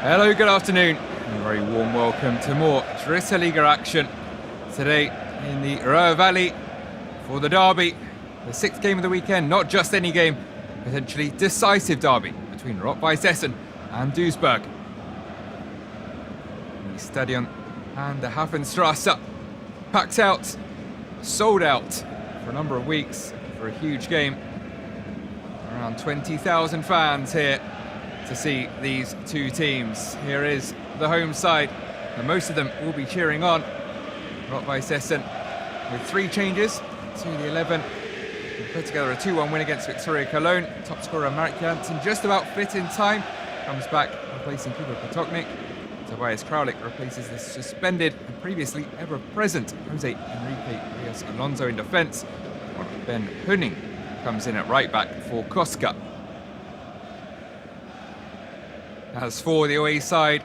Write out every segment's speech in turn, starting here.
Hello, good afternoon, and a very warm welcome to more Dritte Liga action today in the Ruhr Valley for the derby, the sixth game of the weekend. Not just any game, potentially decisive derby between Rot-Weiss Essen and Duisburg. The Stadion and the Hafenstrasse packed out, sold out for a number of weeks for a huge game. Around 20,000 fans here to see these two teams. Here is the home side, and most of them will be cheering on Rot-Weiss Essen with three changes to the 11. They put together a 2-1 win against Viktoria Cologne. Top scorer Marek Janssen just about fit in time, comes back replacing Kuba Potoknik. Tobias Kraulik replaces the suspended and previously ever-present Jose Enrique Rios Alonso in defence, while Ben Hunning comes in at right back for Koska. As for the away side,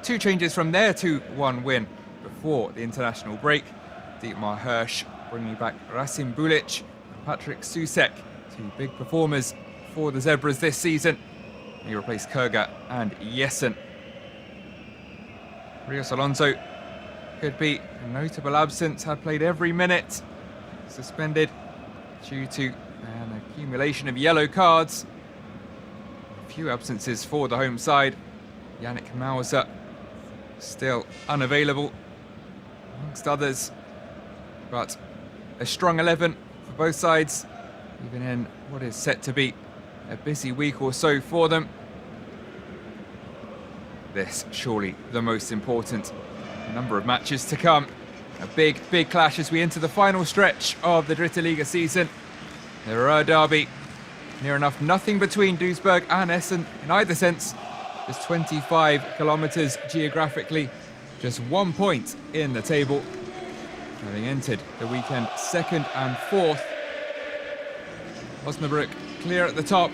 two changes from their 2-1 win before the international break. Dietmar Hirsch bringing back Rasim Bulic and Patrick Susek, two big performers for the Zebras this season. He replaced Kurga and Jessen. Rios Alonso could be a notable absence, had played every minute, suspended due to an accumulation of yellow cards. Few absences for the home side. Yannick Mauser still unavailable, amongst others. But a strong 11 for both sides, even in what is set to be a busy week or so for them. This surely the most important number of matches to come. A big clash as we enter the final stretch of the Dritte Liga season. The Ruhr derby. Near enough nothing between Duisburg and Essen in either sense. Just 25 kilometres geographically, just 1 point in the table. Having entered the weekend second and fourth. Osnabrück clear at the top.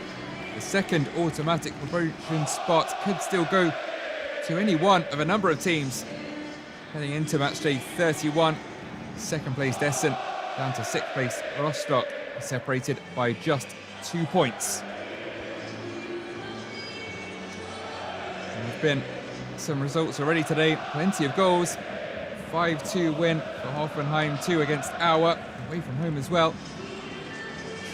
The second automatic promotion spot could still go to any one of a number of teams. Heading into matchday 31, second placed Essen down to sixth place Rostock, separated by just 2 points. There have been some results already today, plenty of goals. 5-2 win for Hoffenheim, 2 against Auer, away from home as well.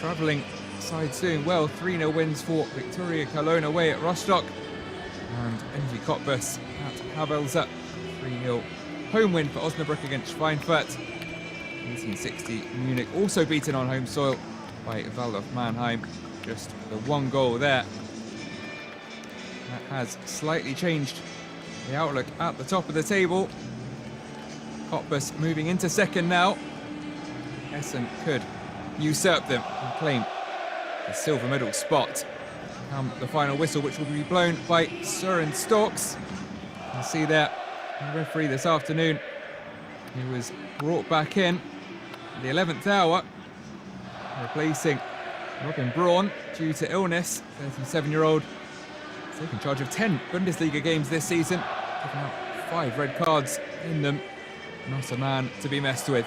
Travelling sides doing well, 3-0 wins for Viktoria Cologne away at Rostock. And NG Cottbus at Havelse, 3-0 home win for Osnabrück against Schweinfurt. 1860 Munich also beaten on home soil by Waldorf Mannheim. Just the one goal there. That has slightly changed the outlook at the top of the table. Cottbus moving into second now. Essen could usurp them and claim the silver medal spot. Come the final whistle, which will be blown by Søren Storks. You see there, the referee this afternoon, who was brought back in at the 11th hour, replacing Robin Braun due to illness. 37-year-old taking charge of 10 Bundesliga games this season, giving out 5 red cards in them. Not a man to be messed with.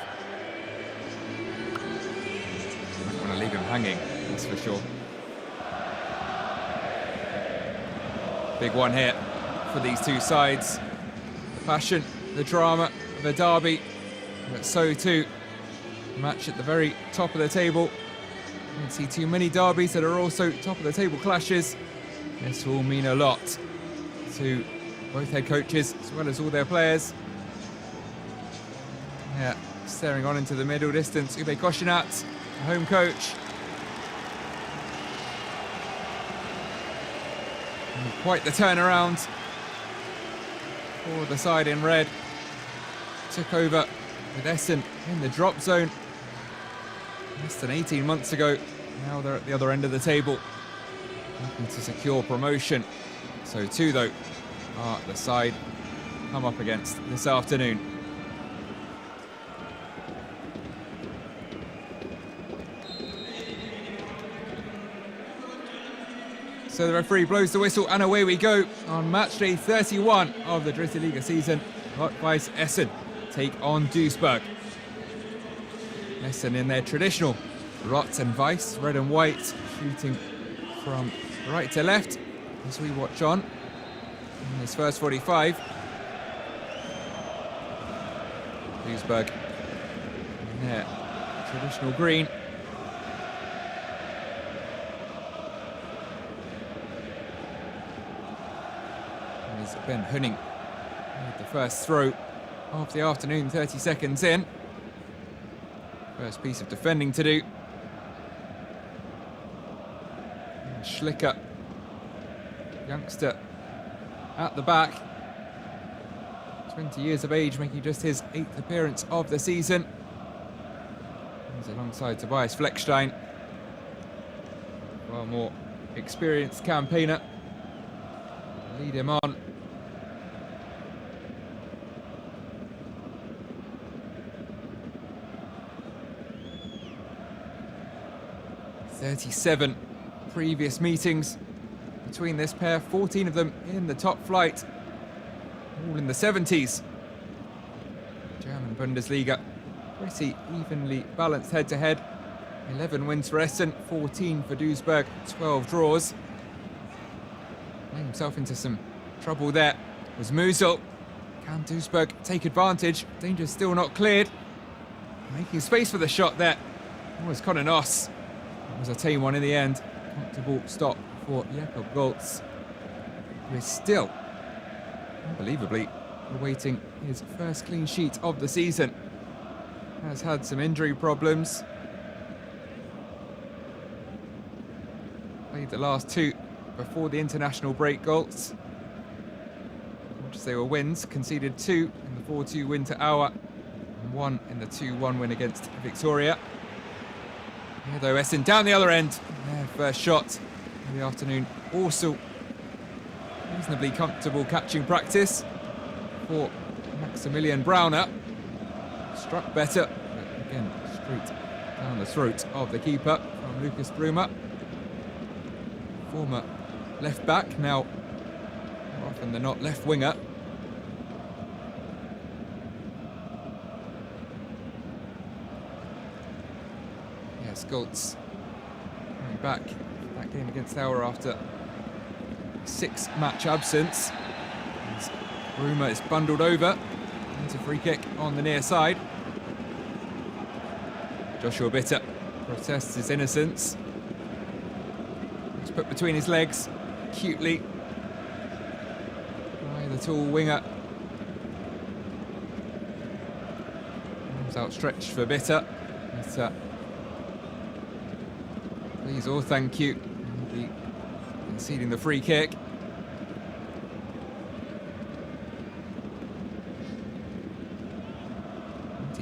I don't want to leave him hanging, that's for sure. Big one here for these two sides. The passion, the drama of a derby, but so too a match at the very top of the table. You don't see too many derbies that are also top of the table clashes. This will mean a lot to both head coaches as well as all their players. Yeah, staring on into the middle distance, Ube Koshinat, the home coach. And quite the turnaround for the side in red. Took over with Essen in the drop zone less than 18 months ago. Now they're at the other end of the table, looking to secure promotion. So too, though, are the side come up against this afternoon. So the referee blows the whistle and away we go on match day 31 of the Dritte Liga season. Rot-Weiss Essen take on Duisburg. Essen in their traditional Rot and Weiss, red and white, shooting from right to left as we watch on. in his first 45. Duisburg in their traditional green. There's Ben Hunning with the first throw of the afternoon, 30 seconds in. First piece of defending to do. And Schlicker, youngster at the back. 20 years of age, making just his 8th appearance of the season. He's alongside Tobias Fleckstein. Far more experienced campaigner. Lead him on. "37 previous meetings between this pair, 14 of them in the top flight, all in the 70s. German Bundesliga, pretty evenly balanced head-to-head. 11 wins for Essen, 14 for Duisburg, 12 draws. Playing himself into some trouble there was Musel. Can Duisburg take advantage? Danger still not cleared. Making space for the shot there was Conor Noss. It was a tame one in the end. Comfortable stop for Jakob Goltz, who is still, unbelievably, awaiting his first clean sheet of the season. Has had some injury problems. Played the last 2 before the international break. Goltz, which they were wins, conceded 2 in the 4-2 win to Auer and 1 in the 2-1 win against Victoria. Here though, Essen down the other end. Their first shot of the afternoon. Also reasonably comfortable catching practice for Maximilian Brauner. Struck better, but again straight down the throat of the keeper from Lucas Bruma. Former left back, now more often than not left winger. Yes, Goltz coming back that game against Auer after 6-match absence. As Bruma is bundled over into free kick on the near side. Joshua Bitter protests his innocence. It's put between his legs cutely by the tall winger. Arms outstretched for Bitter. Bitter, please or thank you. He'll be conceding the free kick.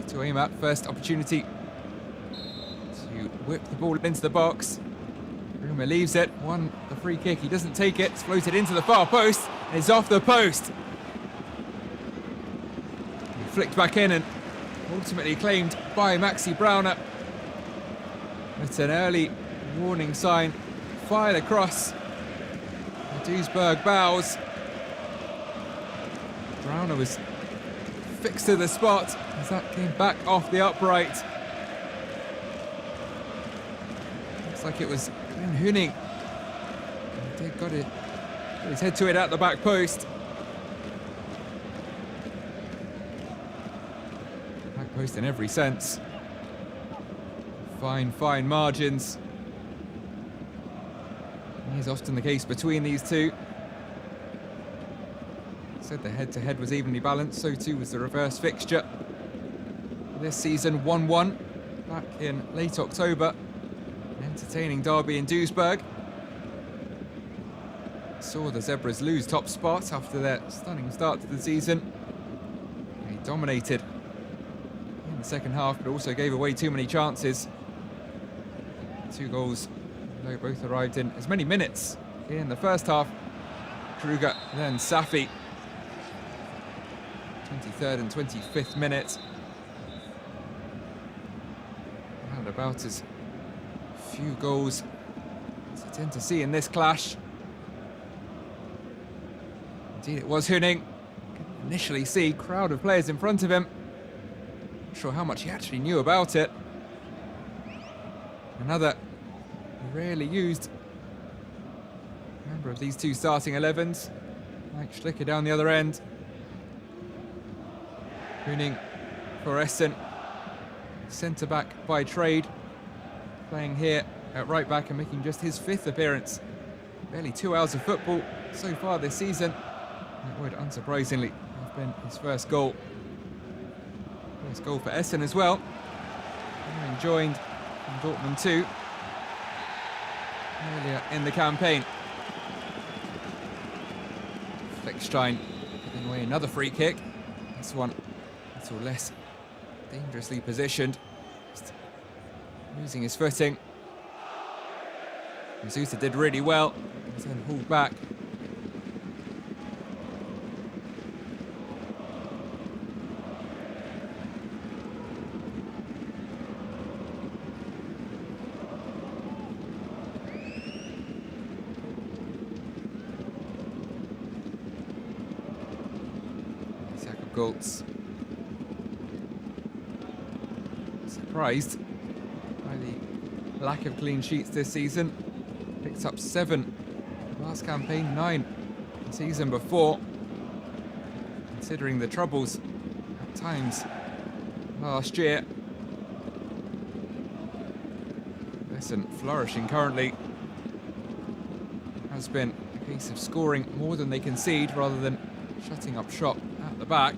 To aim at, first opportunity to whip the ball into the box. Bruma leaves it, won the free kick, he doesn't take it, it's floated into the far post, and it's off the post. He flicked back in and ultimately claimed by Maxi Brauner. It's an early warning sign, fired across the Duisburg bows. Brauner was fixed to the spot as that came back off the upright. Looks like it was Ben Hunning. He got his head to it at the back post. Back post in every sense. Fine, fine margins. As often the case between these two. Said the head-to-head was evenly balanced, so too was the reverse fixture. This season 1-1 back in late October. An entertaining derby in Duisburg. Saw the Zebras lose top spot after their stunning start to the season. They dominated in the second half, but also gave away too many chances. 2 goals, though both arrived in as many minutes in the first half. Kruger, then Safi. 23rd and 25th minute. And about as few goals as I tend to see in this clash. Indeed, it was Hunning. Couldn't initially see crowd of players in front of him. Not sure how much he actually knew about it. Another rarely used member of these two starting 11s. Mike Schlicker down the other end. Hooning for Essen. Centre-back by trade. Playing here at right-back and making just his 5th appearance. Barely 2 hours of football so far this season. That would, unsurprisingly, have been his first goal. First goal for Essen as well. Having joined from Dortmund 2 earlier in the campaign. Fleckstein giving away another free kick. This one a little less dangerously positioned. Just losing his footing. Zuta did really well. He's then hauled back. Goltz. Surprised by the lack of clean sheets this season. Picked up 7 last campaign, 9 the season before. Considering the troubles at times last year. Essen flourishing currently. Has been a case of scoring more than they concede rather than shutting up shop at the back.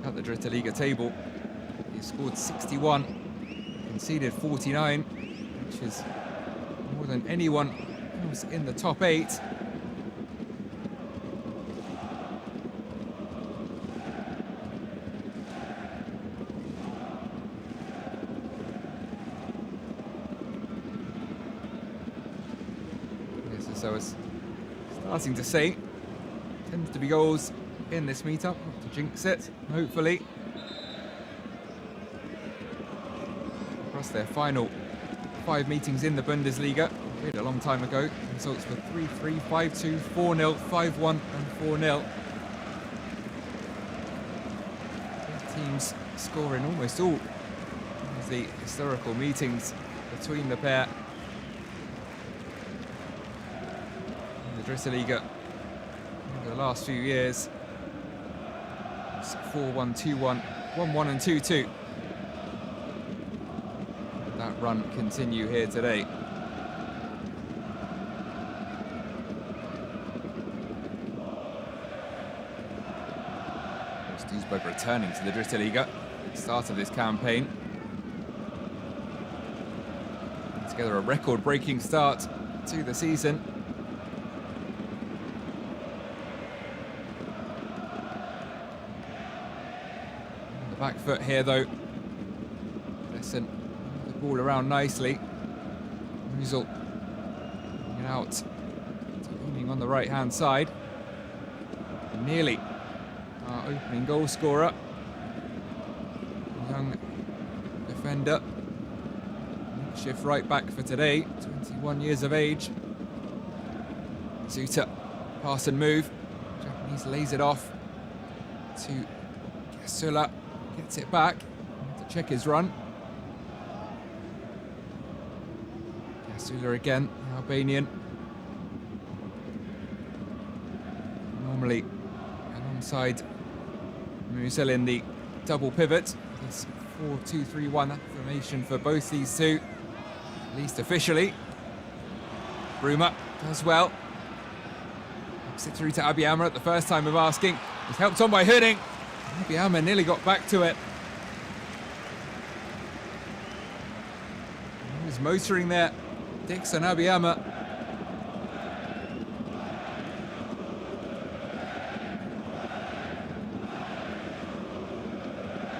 At the Dritte Liga table, he scored 61, conceded 49, which is more than anyone else in the top 8. Yes, as I was starting to say, tends to be goals in this meetup, not to jinx it, hopefully. Across their final 5 meetings in the Bundesliga, played a long time ago. Results were 3-3, 5-2, 4-0, 5-1 and 4-0. Teams scoring almost all of the historical meetings between the pair. In the Dritte Liga over the last few years. 4-1, 2-1, 1-1 and 2-2. That run continue here today. Duisburg returning to the Dritte Liga at the start of this campaign. Together a record-breaking start to the season. Back foot here though. Essen the ball around nicely. Musel bringing it out, aiming on the right hand side. And nearly our opening goal scorer. Young defender. Shift right back for today, 21 years of age. Zuta, pass and move. Japanese lays it off to Sula. Gets it back to check his run. Sula again, the Albanian. Normally alongside Musel in the double pivot. This 4-2-3-1 formation for both these two, at least officially. Bruma does well. Ups it through to Abiyama at the first time of asking. He's helped on by Hooning. Abiyama nearly got back to it. He was motoring there. Dixon Abiyama.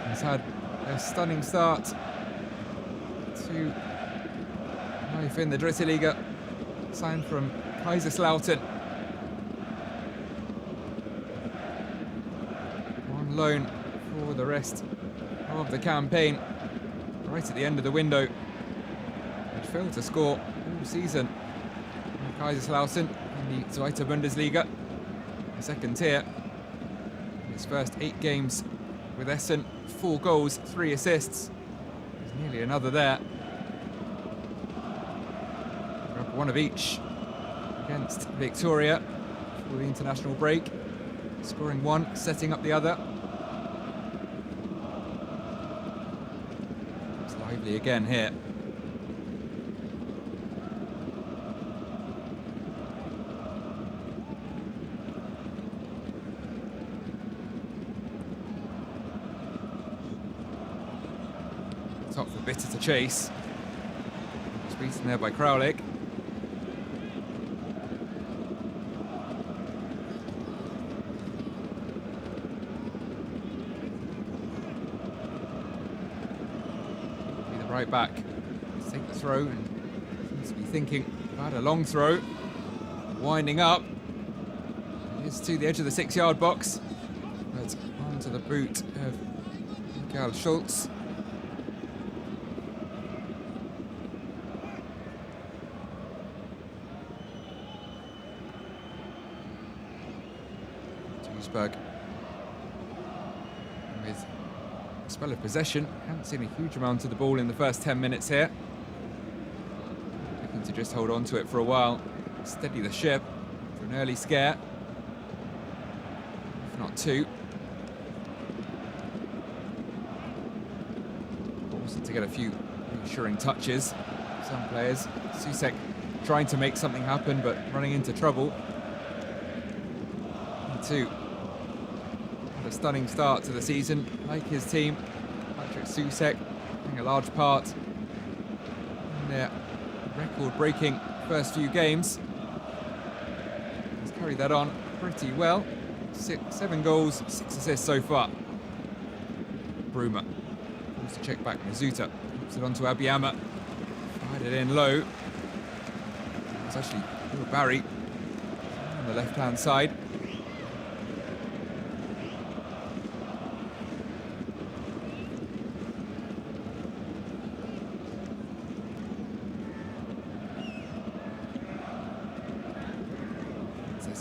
He's had a stunning start to life in the Dritte Liga. Signed from Kaiserslautern. Loan for the rest of the campaign. Right at the end of the window. He failed to score all season in Kaiserslautern in the Zweite Bundesliga, the second tier. In his first 8 games with Essen, 4 goals, 3 assists. There's nearly another there. Grab one of each. against Victoria for the international break. Scoring one, setting up the other. It's lively again here. Top for Bitter to chase. It's beaten there by Kraulik. Be the right back. Let's take the throw and seems to be thinking about a long throw. Winding up. It is to the edge of the 6-yard box. But onto the boot of Mikael Schultz. Duisburg with a spell of possession. Haven't seen a huge amount of the ball in the first 10 minutes here. Looking to just hold on to it for a while. Steady the ship for an early scare. If not two. Also to get a few reassuring touches. Some players. Susek trying to make something happen but running into trouble. Two. A stunning start to the season, like his team. Patrick Susek playing a large part in their record-breaking first few games. He's carried that on pretty well. 7 goals, 6 assists so far. Bruma wants to check back. Mizuta puts it onto Abiyama. Fired it in low. It's actually Barry on the left-hand side.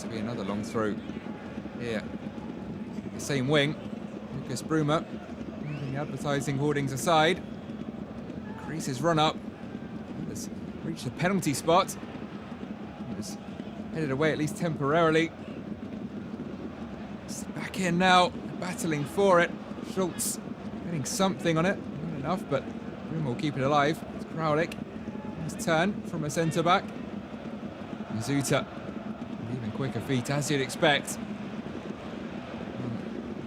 To be another long throw here. The same wing. Lucas Bruma moving the advertising hoardings aside. Creases run up. Has reached the penalty spot. Was headed away at least temporarily. It's back in now, battling for it. Schultz getting something on it. Not enough, but Bruma will keep it alive. It's Kraulik. His turn from a centre back. Mizuta. Even quicker feet, as you'd expect.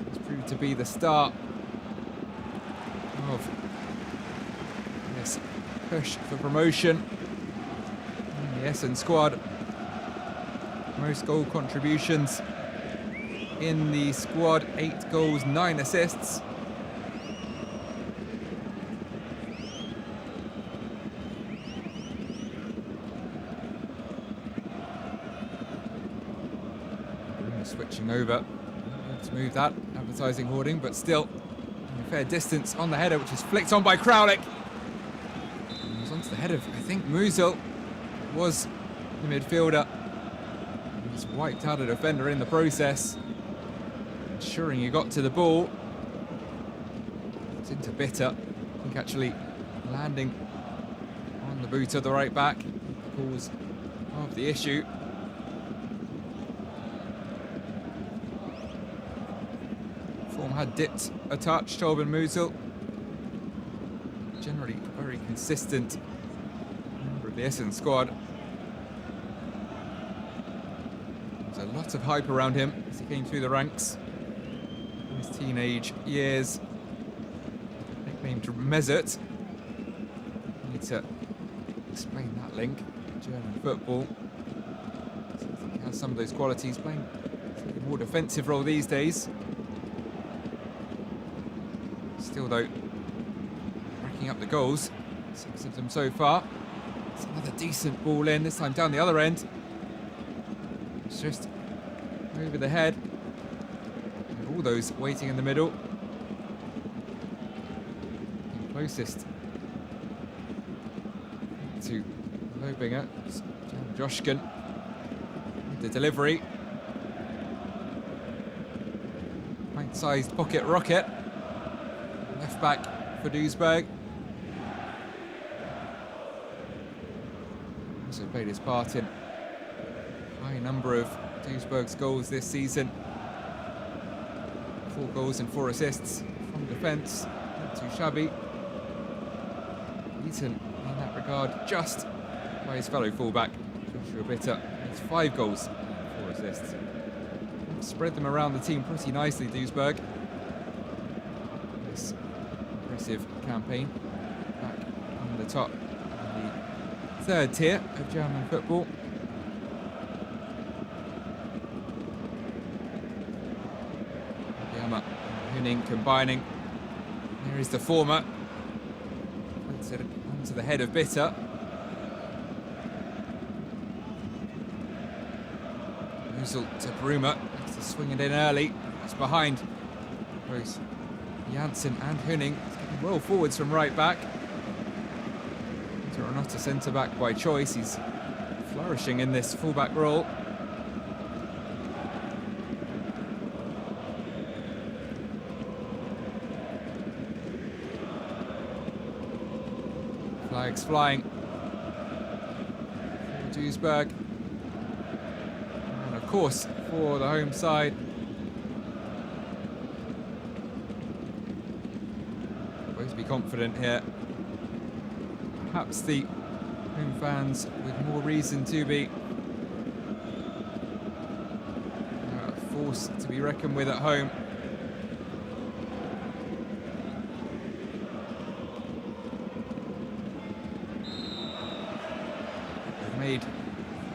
It's proved to be the start of this push for promotion in the Essen squad. Most goal contributions in the squad, 8 goals, 9 assists. Switching over to move that advertising hoarding, but still a fair distance on the header, which is flicked on by Kraulik. It was onto the head of, I think, Musil was the midfielder. He's wiped out a defender in the process, ensuring he got to the ball. It's into Bitter. I think actually landing on the boot of the right back, the cause of the issue. Form had dipped a touch, Tobin Musil. Generally very consistent member of the Essen squad. There's a lot of hype around him as he came through the ranks in his teenage years. Nicknamed Mesut. Need to explain that link. German football. So I think he has some of those qualities, playing a more defensive role these days. Still, though, racking up the goals. 6 of them so far. It's another decent ball in, this time down the other end. It's just over the head. And all those waiting in the middle. And closest to Lobinger, Jan Joshkin with the delivery. Pint-sized pocket rocket. Left back for Duisburg. Also played his part in high number of Duisburg's goals this season. 4 goals and 4 assists from defence. Not too shabby. Beaten in that regard just by his fellow fullback, Joshua Bitter. It's 5 goals and 4 assists. Spread them around the team pretty nicely, Duisburg. This impressive campaign. Back on the top in the 3rd tier of German football. Yama and Huning combining. There is the former. Puts it onto the head of Bitter. Usel to Bruma. Has to swing it in early. It's behind both Janssen and Huning. Well forwards from right back. Or not a centre back by choice. He's flourishing in this fullback role. Flags flying for Duisburg. And of course for the home side. Both be confident here. Perhaps the home fans with more reason to be. A force to be reckoned with at home. They've made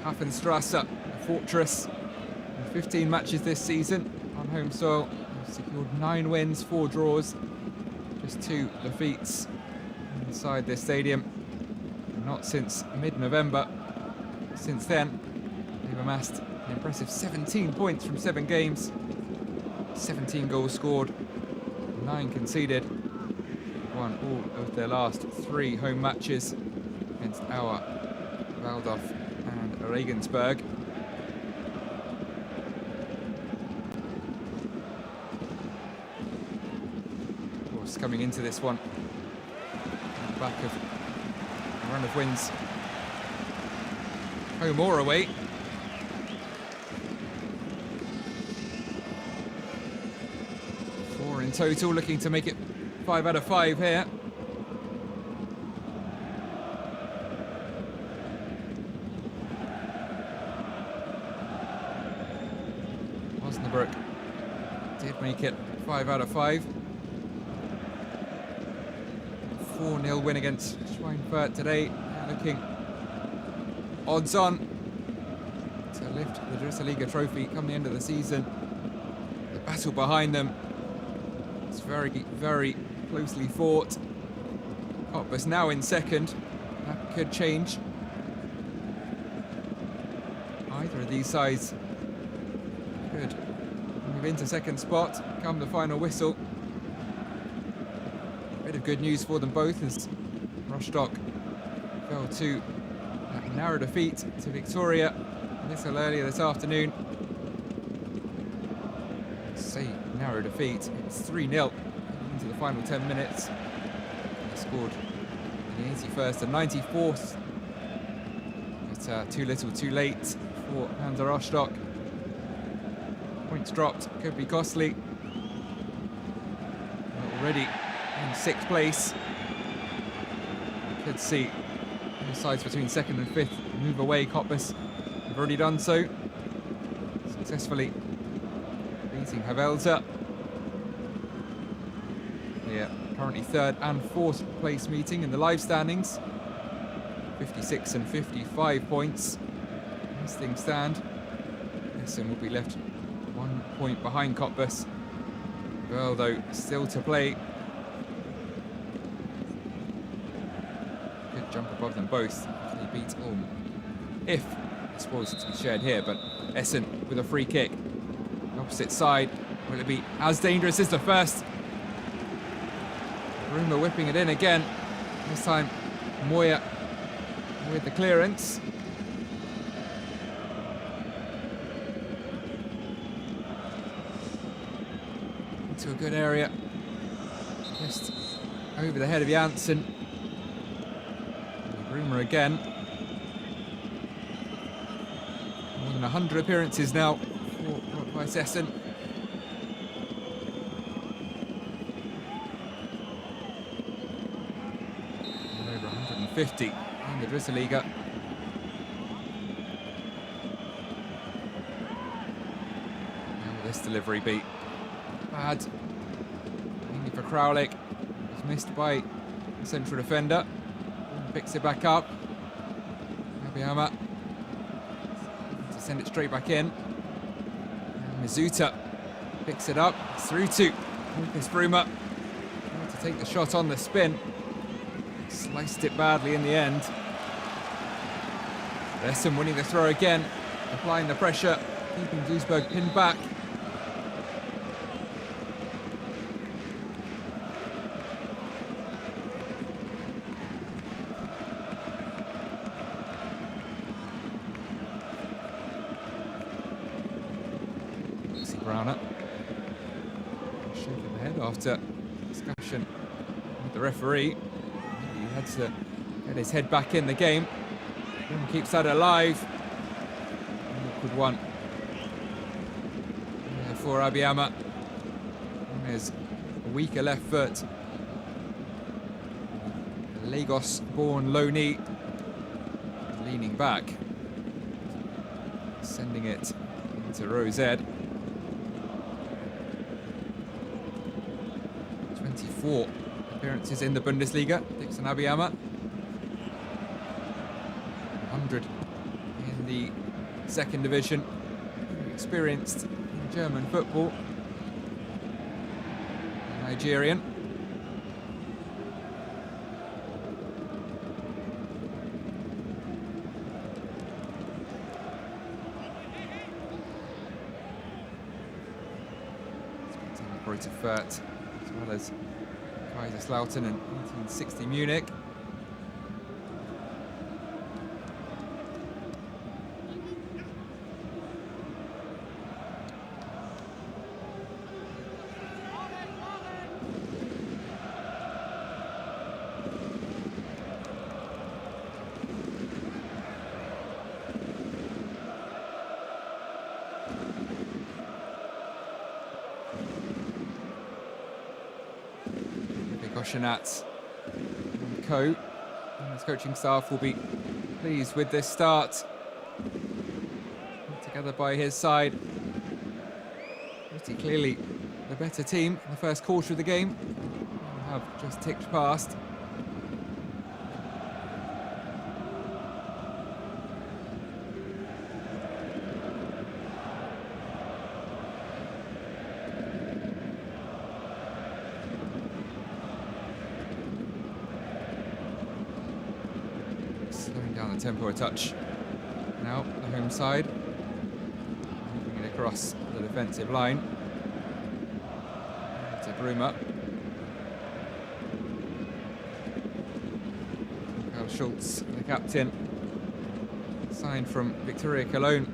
Hafenstrasse a fortress in 15 matches this season on home soil. They've secured 9 wins, 4 draws, just 2 defeats inside this stadium. Not since mid-November. Since then, they've amassed an impressive 17 points from 7 games, 17 goals scored, 9 conceded. Won all of their last 3 home matches against Auer, Waldorf and Regensburg. Of course, coming into this one, on the back of run of wins, home or away. Four in total, looking to make it 5 out of 5 here. Osnabrück did make it 5 out of 5. 4-0 win against Schweinfurt today. Looking odds on to lift the Dritte trophy come the end of the season. The battle behind them is very, very closely fought. Cottbus now in 2nd. That could change. Either of these sides could move into 2nd spot come the final whistle. Bit of good news for them both as Rostock fell to a narrow defeat to Victoria a little earlier this afternoon. Say narrow defeat, it's 3-0 into the final 10 minutes. They scored in the 81st and 94th. But too little too late for Hansa Rostock. Points dropped, could be costly. Already in 6th place. You could see the sides between 2nd and 5th move away. Cottbus have already done so, successfully beating Havelza. Yeah, currently 3rd and 4th place meeting in the live standings. 56 and 55 points as things stand. Essen will be left 1 point behind Cottbus. Well, though, still to play. Could jump above them both if they beat Ulm. If the spoils are to be shared here, but Essen with a free kick. Opposite side, will it be as dangerous as the first? Bruma whipping it in again. This time, Moya with the clearance. Into a good area. Just over the head of Janssen. Bruma again. Even 100 appearances now for Rot-Weiss Essen. Over 150 in the Dritte Liga. How will this delivery be? Bad. Mainly for Kraulik. It was missed by the central defender. Picks it back up. Abiyama to send it straight back in. And Mizuta picks it up. It's through to Lucas Bruma to take the shot on the spin. Sliced it badly in the end. Essen winning the throw again, applying the pressure, keeping Duisburg pinned back. Browner shaking the head after discussion with the referee. He had to get his head back in the game. And keeps that alive. Awkward one for Abiyama. There's a weaker left foot. Lagos-born Loney leaning back, sending it into row Z. 24 appearances in the Bundesliga, Dixon Abiyama. 100 in the second division. Experienced in German football. Nigerian. Greater Fürth, as well as Kaiserslautern in 1960 Munich. Goshenat and co. And his coaching staff will be pleased with this start. Together by his side. Pretty clearly the better team in the first quarter of the game. Have just ticked past. Slowing down the tempo a touch. Now the home side. Moving it across the defensive line. To Bruma. Karl Schultz, the captain. Signed from Victoria Cologne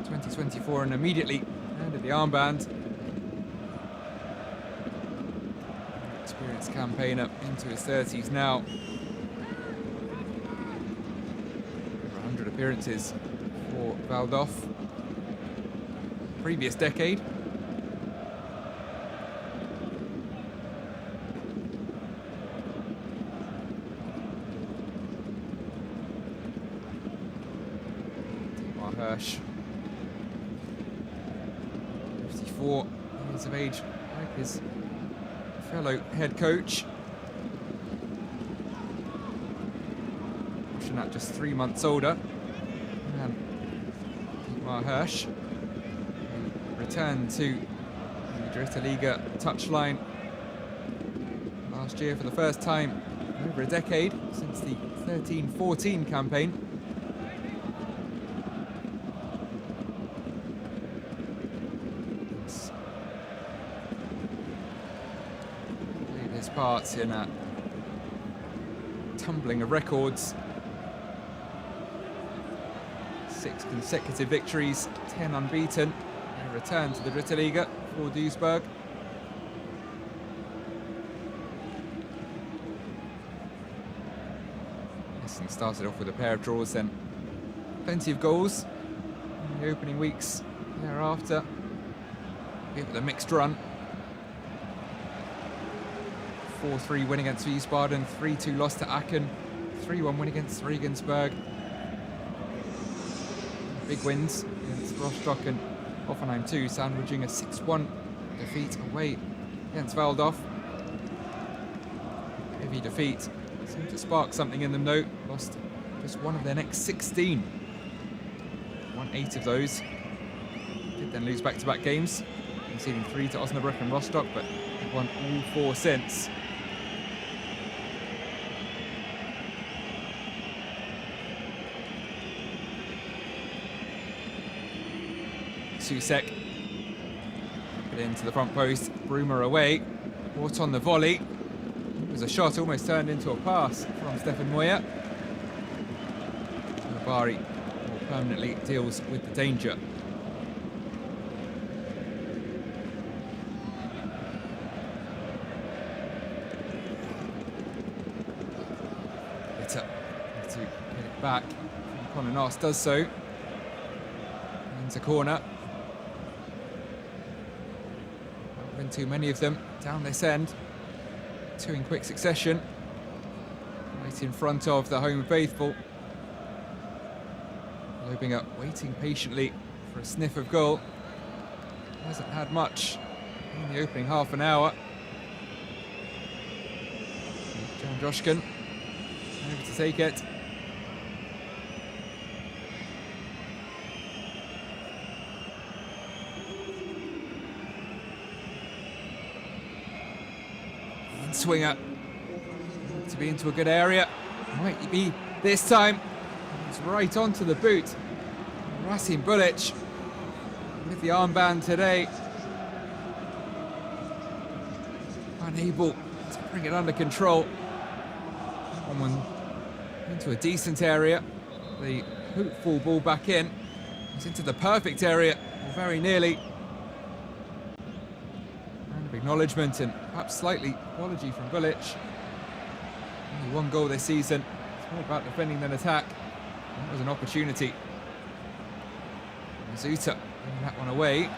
2024 and immediately handed the armband. Experienced campaigner into his 30s now. Appearances for Waldorf. Previous decade. Dietmar Hirsch. 54 years of age, like his fellow head coach. Goshenat just 3 months older. Dietmar Hirsch, who returned to the Dritte Liga touchline last year for the first time in over a decade, since the 13-14 campaign. He's played his part in a tumbling of records. 6 consecutive victories, 10 unbeaten. A return to the Dritte Liga for Duisburg. Essen started off with a pair of draws, then plenty of goals. in the opening weeks thereafter. It was a mixed run. 4-3 win against Wiesbaden, 3-2 loss to Aachen, 3-1 win against Regensburg. Big wins against Rostock and Hoffenheim too, sandwiching a 6-1 defeat away against Waldorf. Heavy defeat. Seemed to spark something in them though. Lost just one of their next 16. Won 8 of those. Did then lose back-to-back games, conceding 3 to Osnabrück and Rostock, but they've won all 4 since. Susek put it into the front post. Brumer away. Watt on the volley. It was a shot, almost turned into a pass from Stefan Moyer. Bari more permanently deals with the danger. Bitter to get it back. Konanas does so. Into corner. Been too many of them down this end. 2 in quick succession. Right in front of the home faithful. Lobing up, waiting patiently for a sniff of goal. Hasn't had much in the opening half an hour. Jan Joshkin over to take it. Swinger to be into a good area. Might be this time. It's right onto the boot. Rasim Bulic with the armband today. Unable to bring it under control. Someone into a decent area. The hopeful ball back in. It's into the perfect area, or very nearly. Acknowledgement and perhaps slightly apology from Bulic. Only 1 goal this season. It's more about defending than attack. And that was an opportunity. Zuta bringing that one away.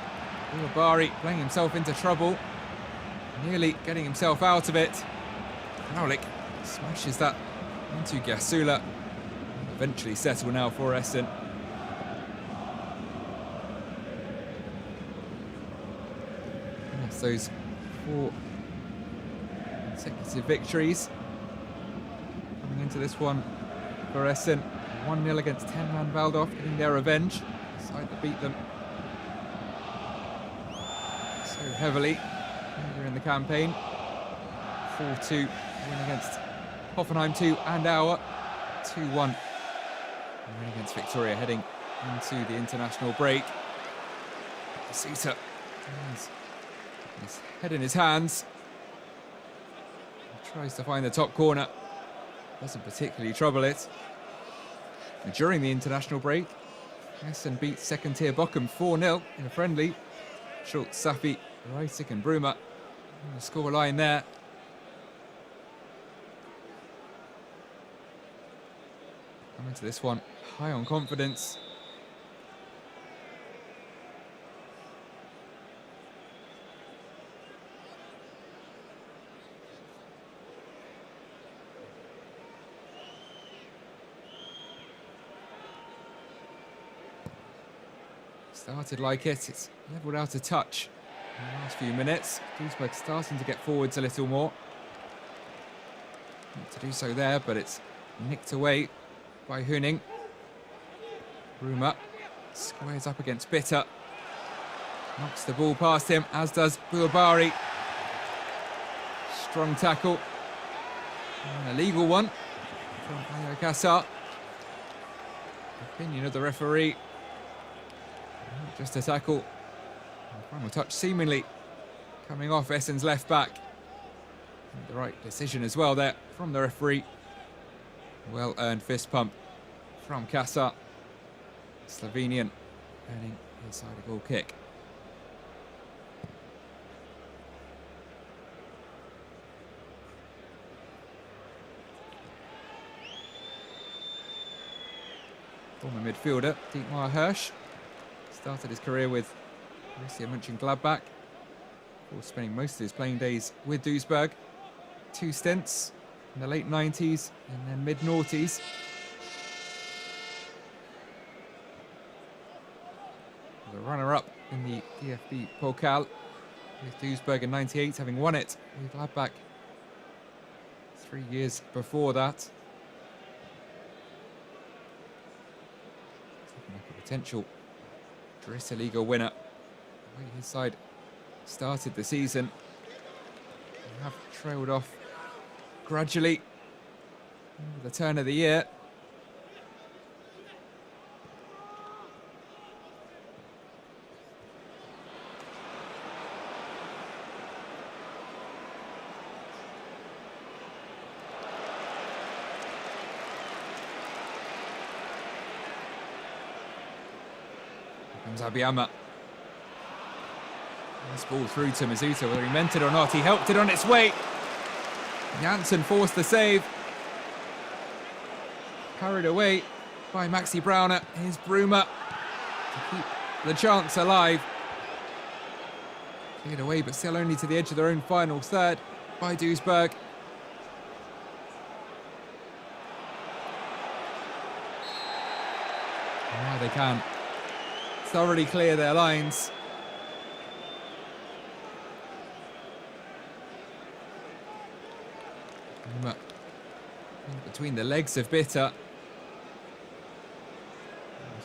Bari playing himself into trouble. Nearly getting himself out of it. Kraulik smashes that into Gasula. Eventually settle now for Essen. Yes, those 4 consecutive victories coming into this one for Essen. 1-0 against 10-man Waldorf, getting their revenge. The side that beat them so heavily earlier in the campaign. 4-2 win against Hoffenheim 2 and Auer. 2-1 win against Victoria heading into the international break. Suter has his head in his hands. He tries to find the top corner. Doesn't particularly trouble it. And during the international break, Essen beat second-tier Bochum 4-0 in a friendly. Schultz, Safi, Reisig and Brumer on the scoreline there. Come into this one high on confidence. Started like it's levelled out of touch in the last few minutes. Duisburg starting to get forwards a little more. Not to do so there, but it's nicked away by Huning. Brumer squares up against Bitter. Knocks the ball past him, as does Bouabari. Strong tackle. An illegal one from Ayakasa. Opinion of the referee. Just a tackle. Final touch seemingly coming off Essen's left back. The right decision as well there from the referee. Well-earned fist pump from Kasa. Slovenian earning inside a goal kick. Former midfielder Dietmar Hirsch Started his career with Borussia Mönchengladbach, before spending most of his playing days with Duisburg. 2 stints in the late 90s and then mid-noughties. The runner-up in the DFB Pokal with Duisburg in 98, having won it with Gladbach 3 years before that. Looking like a potential Dritte Liga winner. The way his side started the season, they have trailed off gradually over the turn of the year. Here comes Abiyama. This ball through to Mizuta, whether he meant it or not, he helped it on its way. Janssen forced the save. Carried away by Maxi Brauner. Here's Bruma to keep the chance alive. Cleared away, but still only to the edge of their own final third by Duisburg. Now they can thoroughly clear their lines. Between the legs of Bitter.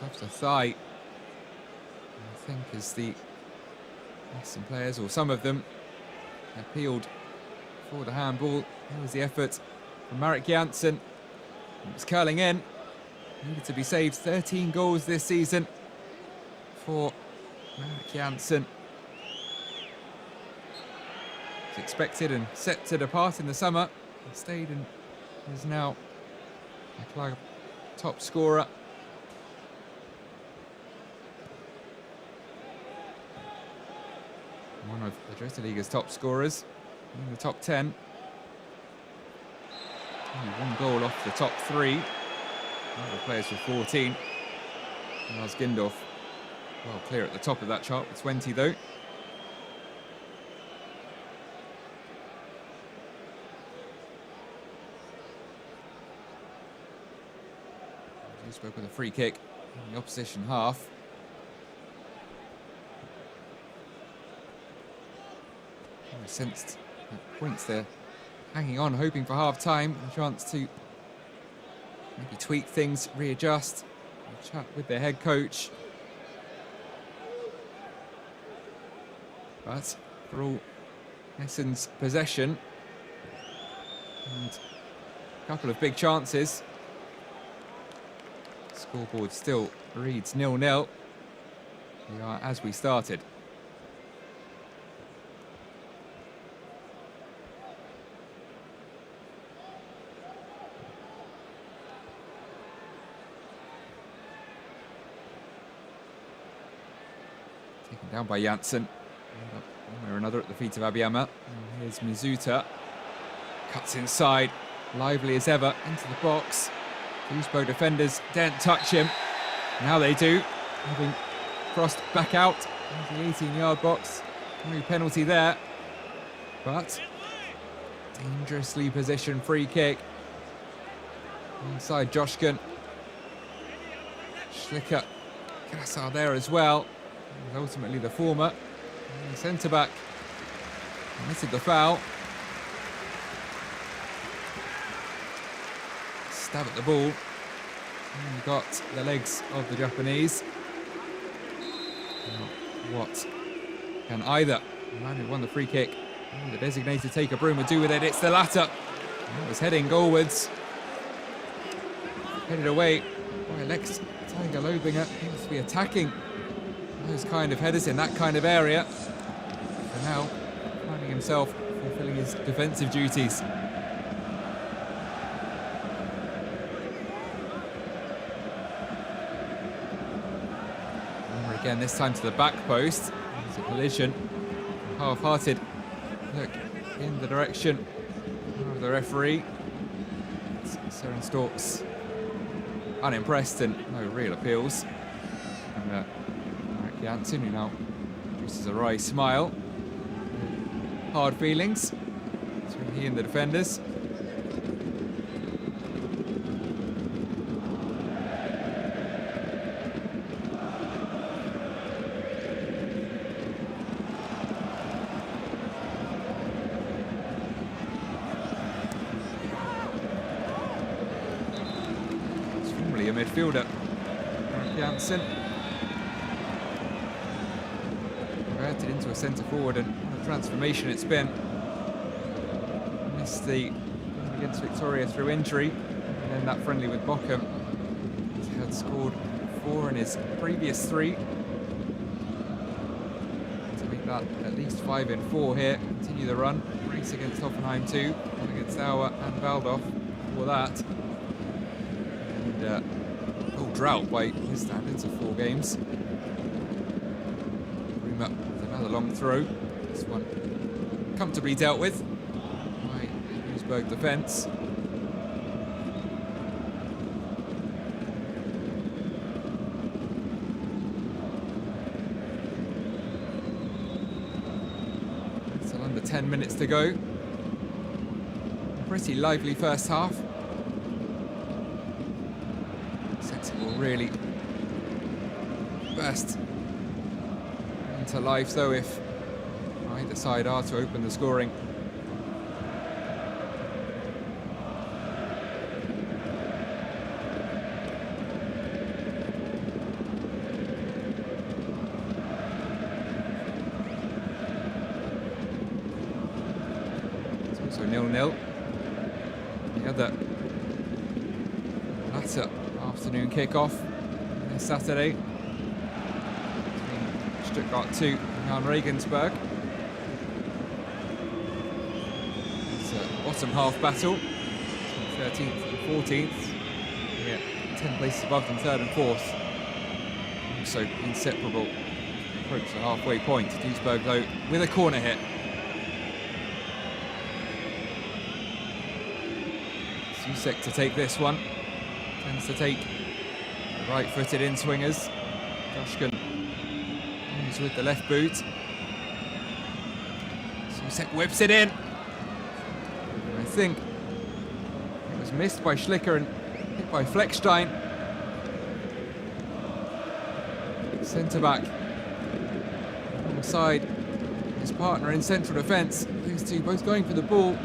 Off the thigh. I think as the Essen players, or some of them, appealed for the handball. There was the effort from Marek Janssen. It was curling in. Needed to be saved. 13 goals this season for Marek Janssen. It's expected and set to depart in the summer. He stayed and is now a club top scorer. One of the Dritte Liga's top scorers in the top 10. Only 1 goal off the top 3. Other players with 14. Lars Gindorf well clear at the top of that chart with 20 though. Duisburg with a free kick in the opposition half. I sensed at points they're hanging on, hoping for half-time, a chance to maybe tweak things, readjust, chat with their head coach. But for all Essen's possession and a couple of big chances, scoreboard still reads 0-0. We are as we started. Taken down by Janssen. One way or another at the feet of Abiyama. And here's Mizuta. Cuts inside, lively as ever, into the box. Duisburg defenders daren't touch him. Now they do, having crossed back out into the 18-yard box. No penalty there, but dangerously positioned free kick. Inside Joshkin. Schlicker, Grassar there as well. Ultimately the former. The centre-back committed the foul. Stab at the ball. And got the legs of the Japanese. Now, what can either the man who won the free kick and the designated taker Bruma do with it? It's the latter. And it was heading goalwards. Headed away by Lex Tiger Lobinger. He must be attacking those kind of headers in that kind of area. For now, finding himself fulfilling his defensive duties. Again, this time to the back post. There's a collision. A half-hearted look in the direction of the referee. Søren Storks unimpressed and no real appeals. And Marek Janssen, who now produces a wry smile. Hard feelings between he and the defenders. It's formerly a midfielder, Janssen. Converted into a centre forward, and what a transformation it's been. Missed the game against Victoria through injury, and then that friendly with Bochum. He had scored 4 in his previous 3. To make that at least 5 in 4 here. Continue the run. Race against Hoffenheim too, and against Auer and Waldorf for that. And drought by his standards of 4 games. Ruma with another long throw. This one comfortably dealt with by Duisburg defence. Still under 10 minutes to go. Pretty lively first half. Will really burst into life though if either side are to open the scoring. It's also 0-0. The other latter afternoon kick-off this Saturday between Stuttgart 2 and Jan Regensburg. It's a bottom half battle between 13th and 14th. Yeah, 10 places above them, 3rd and 4th. Also inseparable. Approach the halfway point. Duisburg though with a corner hit. Susek to take this one. Tends to take right-footed in-swingers. Joshkin moves with the left boot. Susek whips it in. And I think it was missed by Schlicker and hit by Fleckstein. Centre-back alongside his partner in central defence. Those two both going for the ball.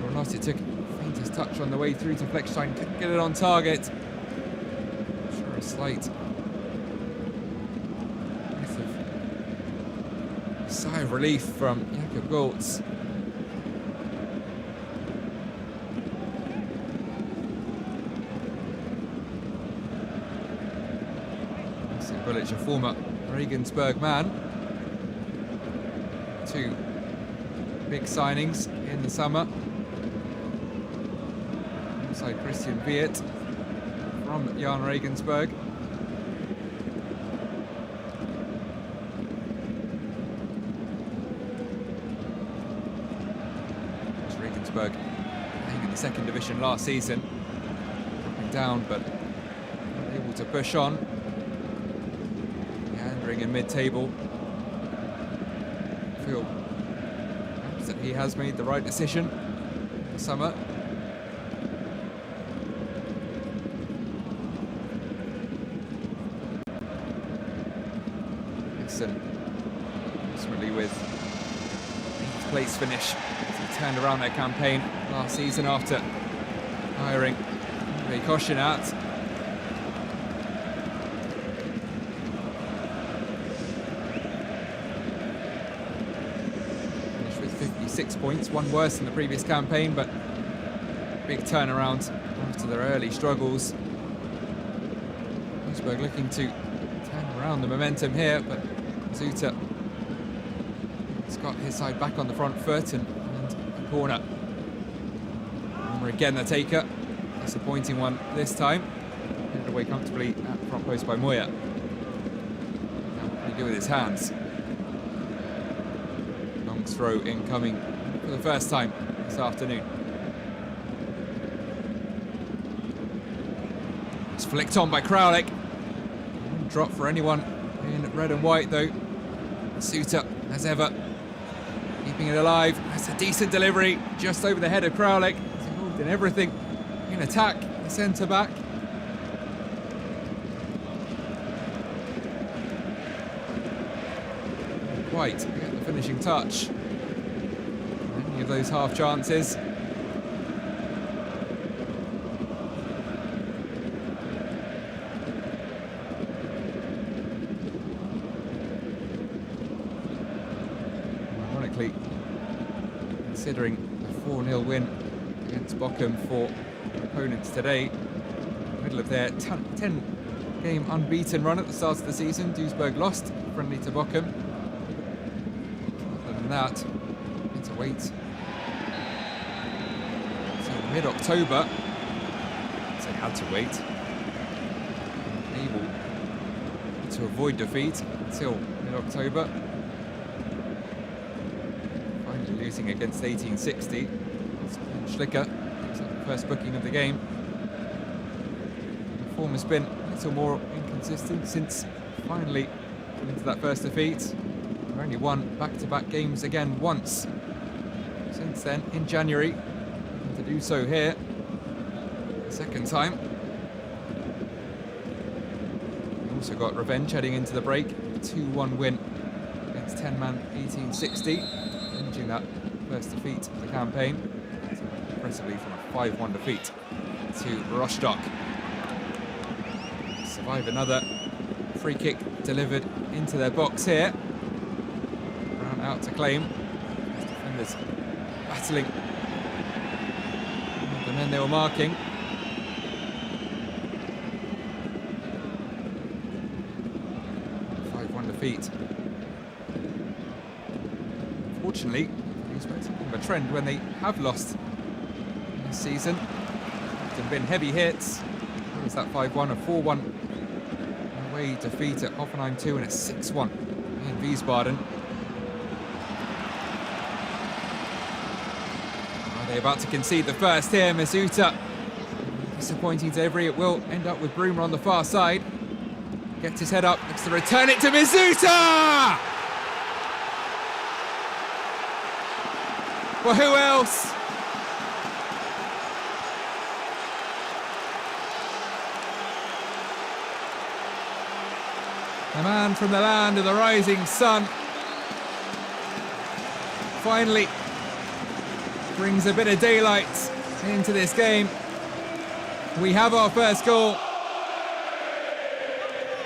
Or not, it took touch on the way through to Fleckstein, couldn't get it on target. I'm sure a slight breath of sigh of relief from Jakob Goltz. Bulic, a former Regensburg man. 2 big signings in the summer. Christian Viet from Jan Regensburg. Regensburg playing in the 2nd division last season, dropping down but able to push on. Meandering in mid-table. Feel perhaps that he has made the right decision this summer. Ultimately with 8th place finish, he turned around their campaign last season after hiring Uwe Koschinat. Finished with 56 points, one worse than the previous campaign, but big turnaround after their early struggles. Duisburg looking to turn around the momentum here, but Zuter has got his side back on the front foot and a corner. Remember again the taker, disappointing one this time. Headed away comfortably at the front post by Moya. Now what can he do with his hands? Long throw incoming for the first time this afternoon. It's flicked on by Kraulik. drop for anyone in red and white though. Suter, as ever, keeping it alive. That's a decent delivery, just over the head of Kraulik. He's involved in everything in attack, the centre back. Quite to get the finishing touch. Any of those half chances. Ironically, considering a 4-0 win against Bochum for opponents today, middle of their 10-game unbeaten run at the start of the season, Duisburg lost friendly to Bochum. That it's a wait until mid-October, so they had to wait, able to avoid defeat until mid-October, finally losing against 1860. Schlicker picks up the first booking of the game. The form has been a little more inconsistent since finally coming to that first defeat. We've only won back-to-back games again once since then, in January. And to do so here, the second time. We also got revenge heading into the break. 2-1 win against 10-man 1860, finishing that first defeat of the campaign. So impressively from a 5-1 defeat to Rostock. Survive another free kick delivered into their box here. Out to claim. Defenders battling the men they were marking. Defeat. Fortunately, we expect something of a trend when they have lost this season. There have been heavy hits. What was that 5-1? A 4-1 away defeat at Hoffenheim 2 and a 6-1 in Wiesbaden. Are they about to concede the first here? Masuta. Disappointing delivery. It will end up with Broomer on the far side. Gets his head up, looks to return it to Masuta! Well, who else? The man from the land of the rising sun finally brings a bit of daylight into this game. We have our first goal.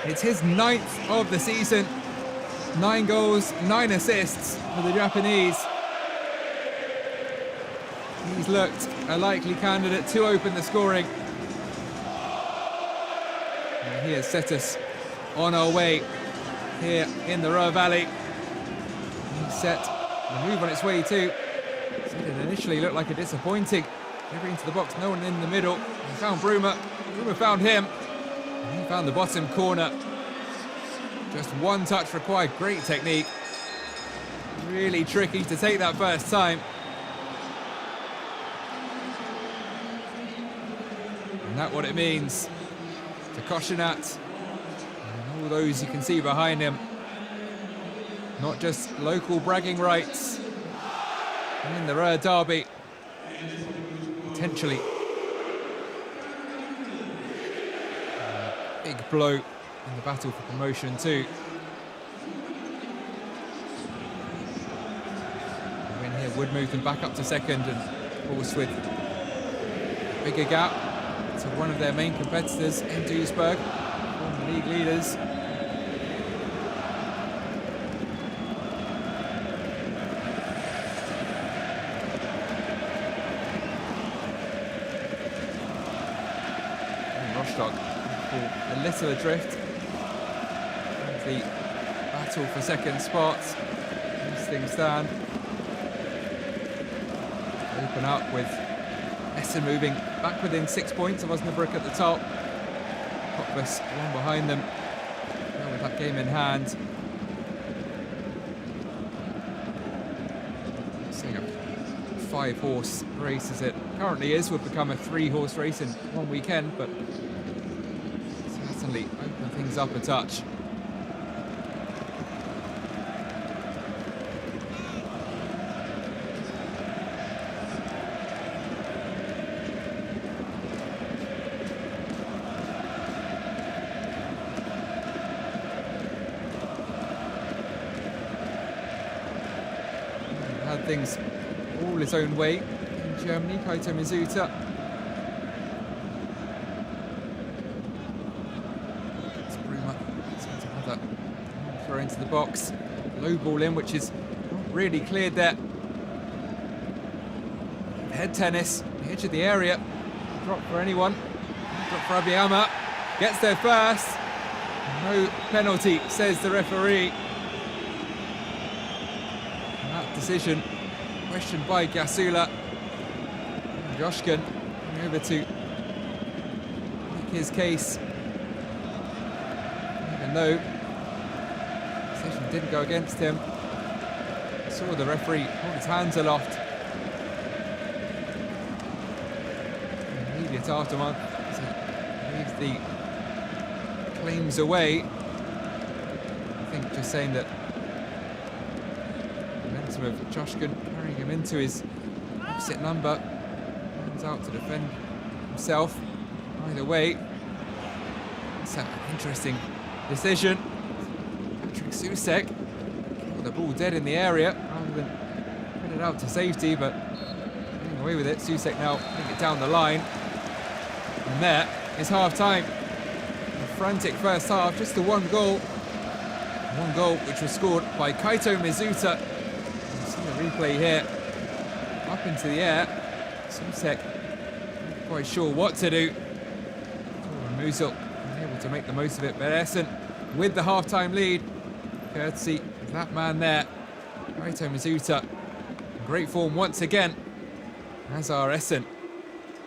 It's his 9th of the season. 9 goals, 9 assists for the Japanese. He's looked a likely candidate to open the scoring. And he has set us on our way here in the Ruhr Valley. He's set the move on its way too. So it initially looked like a disappointing delivery into the box, no one in the middle. He found Broomer. Broomer found him. He found the bottom corner. Just one touch required. Great technique. Really tricky to take that first time. And that's what it means to Koshinat and all those you can see behind him. Not just local bragging rights in the Ruhr derby. Potentially big blow in the battle for promotion too. The win here would move them back up to second, and of course with a bigger gap to one of their main competitors in Duisburg, former league leaders. And Rostock a little adrift. The battle for second spot. As things stand. Open up with Essen moving back within 6 points of Osnabrück at the top. Cottbus one behind them. Now with that game in hand. Seeing a 5-horse race as it currently is would become a 3-horse race in one weekend, but certainly open things up a touch. Had things all his own way in Germany, Kaito Mizuta. Throw into the box, low ball in, which is not really cleared there. Head tennis, the edge of the area. Drop for anyone. Drop for Abiyama. Gets there first. No penalty, says the referee. And that decision questioned by Gasula. Joshkin coming over to make his case. Even though the decision didn't go against him. Saw the referee hold his hands aloft. Immediate aftermath as he leaves the claims away. I think just saying that the momentum of Joshkin carrying him into his opposite number, hands out to defend himself. Either way, it's an interesting decision. Patrick Susek killed the ball dead in the area rather than put it out to safety, but getting away with it. Susek now putting it down the line. And there is half-time. A frantic first half, just the one goal. One goal which was scored by Kaito Mizuta. You see the replay here. Up into the air. Susek not quite sure what to do. Musil able to make the most of it, but Essen with the half-time lead, courtesy of that man there, Kaito Mizuta. Great form once again, as are Essen,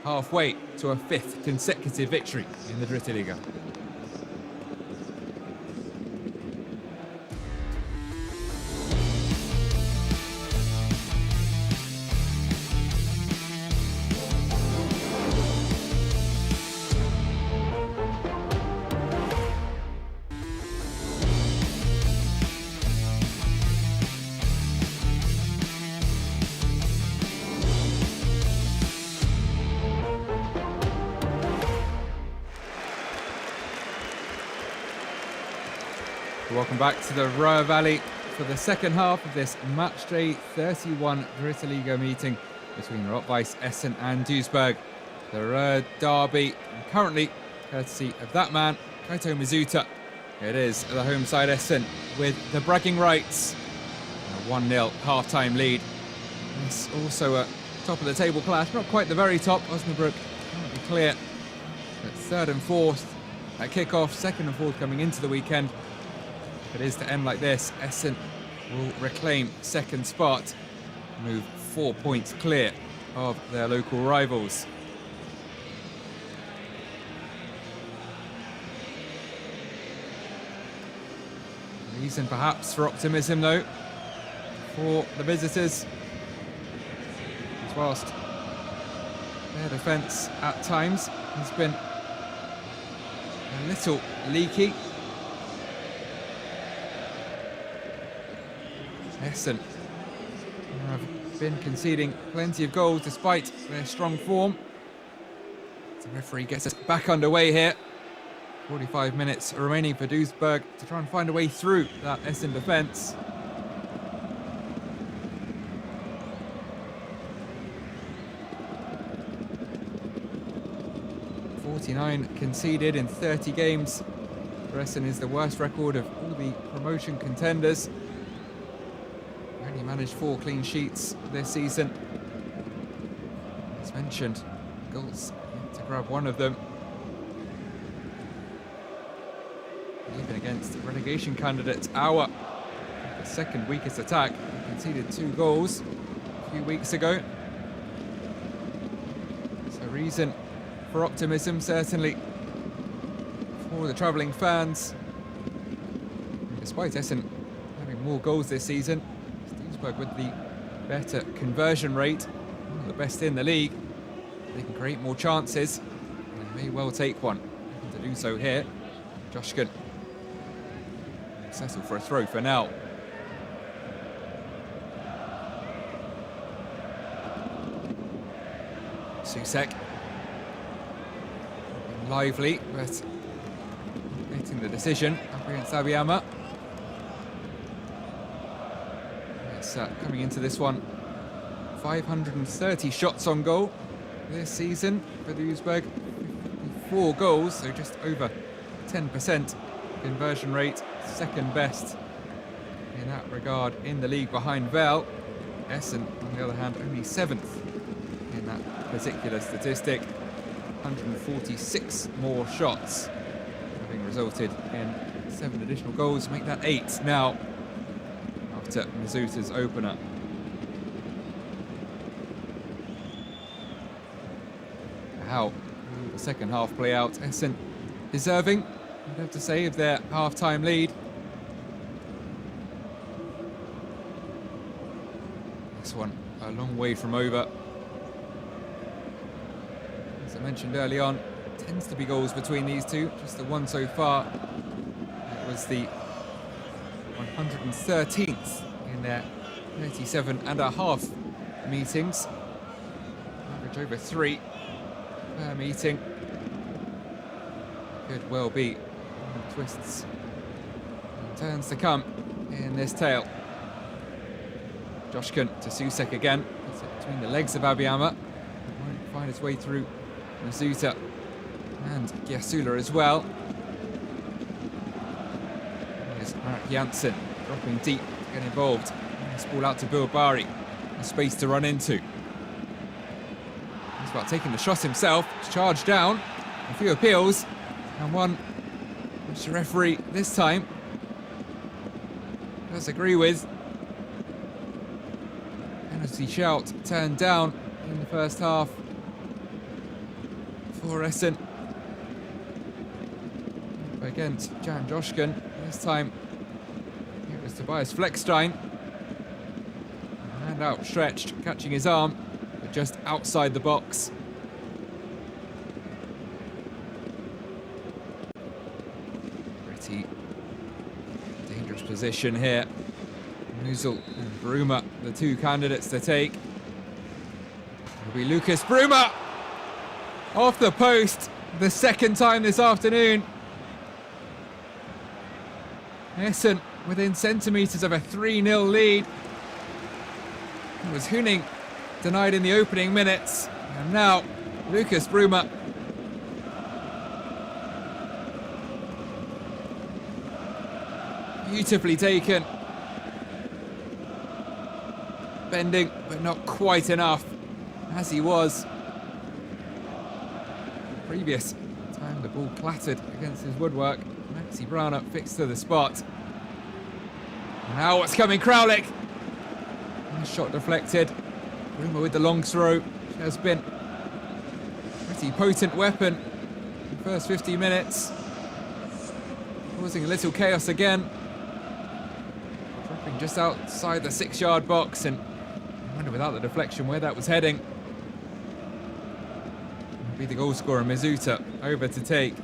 halfway to a 5th consecutive victory in the Dritte Liga. Welcome back to the Ruhr Valley for the second half of this matchday 31 Dritte Liga meeting between Rot-Weiss Essen and Duisburg. The Ruhr derby, currently courtesy of that man, Kaito Mizuta. It is the home side Essen with the bragging rights. A 1-0 half-time lead. It's also a top of the table clash, not quite the very top. Osnabrück currently clear at 3rd and 4th at kick-off, 2nd and 4th coming into the weekend. If it is to end like this, Essen will reclaim 2nd spot, move 4 points clear of their local rivals. Reason perhaps for optimism though, for the visitors, as whilst their defence at times has been a little leaky. Essen have been conceding plenty of goals despite their strong form. The referee gets us back underway here. 45 minutes remaining for Duisburg to try and find a way through that Essen defence. (49) conceded in 30 games. For Essen is the worst record of all the promotion contenders. Only managed 4 clean sheets this season. As mentioned, goals to grab one of them. Even against relegation candidates, Auer, the 2nd weakest attack, conceded 2 goals a few weeks ago. So reason for optimism certainly for the travelling fans. And despite Essen having more goals this season, Duisburg with the better conversion rate, one of the best in the league. They can create more chances, and they may well take one. Looking to do so here. Joshkin. Settle for a throw for now. Susek. Lively, but getting the decision up against Abiyama. Yes, coming into this one, 530 shots on goal this season for Duisburg. 4 goals, so just over 10% conversion rate, second best in that regard in the league behind Vel. Essen, on the other hand, only 7th in that particular statistic. 146 more shots, having resulted in 7 additional goals, make that 8 now after Mizuta's opener. How will the second half play out? Essen deserving, I'd have to say, of their half-time lead. This one a long way from over. As I mentioned early on, tends to be goals between these two, just the one so far. It was the 113th in their 37.5 meetings. Average over 3 per meeting. Could well be twists and turns to come in this tale. Joshkin to Susek again. Puts it between the legs of Abiyama. Won't find its way through Mizuta and Gyasula as well. Here's Marek Janssen dropping deep to get involved. Nice ball out to Bilbari. A space to run into. He's about taking the shot himself. He's charged down. A few appeals. And one which the referee this time does agree with. Penalty shout turned down in the first half for Essen against Jan Joshkin. This time it was Tobias Fleckstein. Hand outstretched, catching his arm, but just outside the box. Pretty dangerous position here. Musil and Bruma, the 2 candidates to take. It'll be Lucas Bruma off the post, the 2nd time this afternoon. Essen within centimetres of a 3-0 lead. It was Huning denied in the opening minutes, and now Lucas Bruma. Beautifully taken. Bending, but not quite enough, as he was. Previous time the ball clattered against his woodwork. Maxi Browner fixed to the spot. Now what's coming, Kraulik? Nice shot deflected. Bruma with the long throw, which has been a pretty potent weapon in the first 50 minutes. Causing a little chaos again. Dropping just outside the 6-yard box, and I wonder without the deflection where that was heading. It'll be the goal scorer, Mizuta, over to take.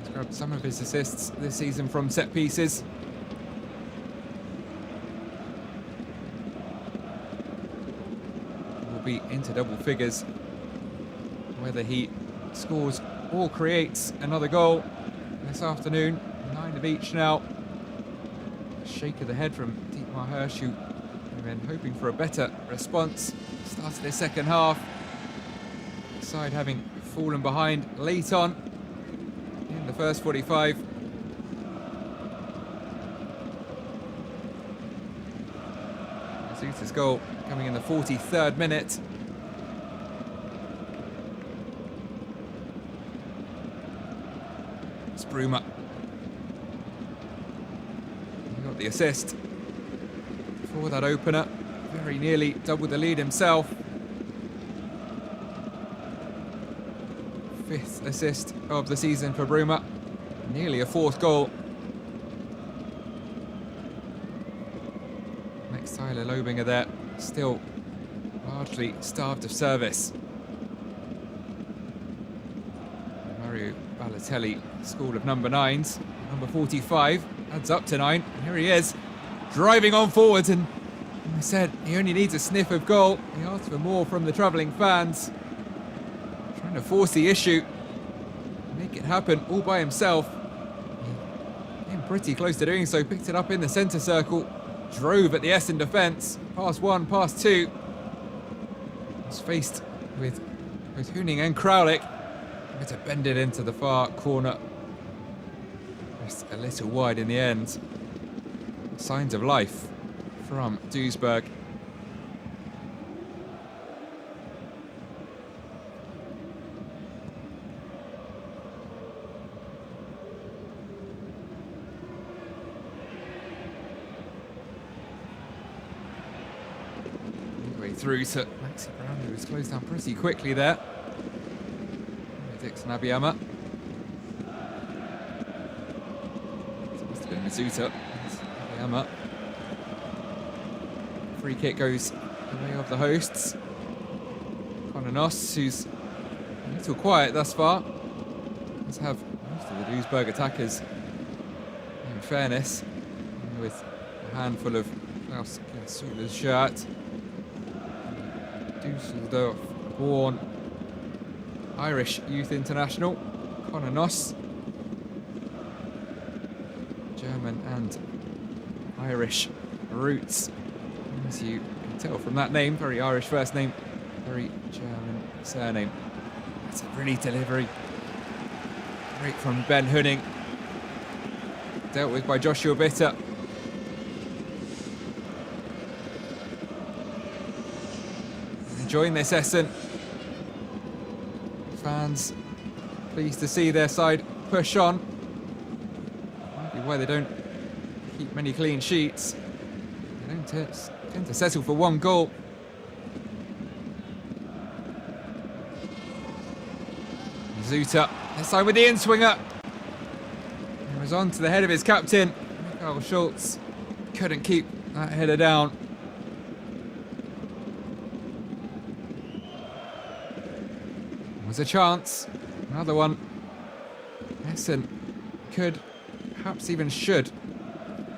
He's grabbed some of his assists this season from set pieces. Will be into double figures. Whether he scores or creates another goal this afternoon. 9 of each now. Shake of the head from Dietmar Hirsch, who have been hoping for a better response. Started his second half. The side having fallen behind late on in the first 45. Zuta's goal coming in the 43rd minute. It's Bruma. He got the assist for that opener. Very nearly doubled the lead himself. 5th assist of the season for Bruma. Nearly a 4th goal. Next, Tyler Lobinger there. Still largely starved of service. Mario Balotelli, school of number 9s. Number 45 adds up to 9. And here he is, driving on forward. And I said he only needs a sniff of goal. He asked for more from the travelling fans. Trying to force the issue, make it happen all by himself. He came pretty close to doing so. Picked it up in the centre circle. Drove at the Essen defence. Past 1, past 2. Was faced with both Huning and Kraulik. Tried to bend it into the far corner. Just a little wide in the end. Signs of life from Duisburg. Way through to Maxi Brown, who was closed down pretty quickly there. Dixon Abiyama. It must have been Mizuta. Abiyama. Free kick goes the way of the hosts. Konanos, who's a little quiet thus far. Let's have most of the Duisburg attackers, in fairness, with a handful of Klaus Sula's shirt. Dusseldorf born Irish youth international, Konanos. German and Irish roots, as you can tell from that name. Very Irish first name, very German surname. That's a brilliant delivery. Great from Ben Huning. Dealt with by Joshua Bitter. Enjoying this Essen. Fans pleased to see their side push on. Might be why they don't keep many clean sheets. They don't tend to settle for one goal. Zuta, this time with the in-swinger. He was on to the head of his captain, Michael Schultz. Couldn't keep that header down. Was a chance, another one. Essen could, perhaps even should,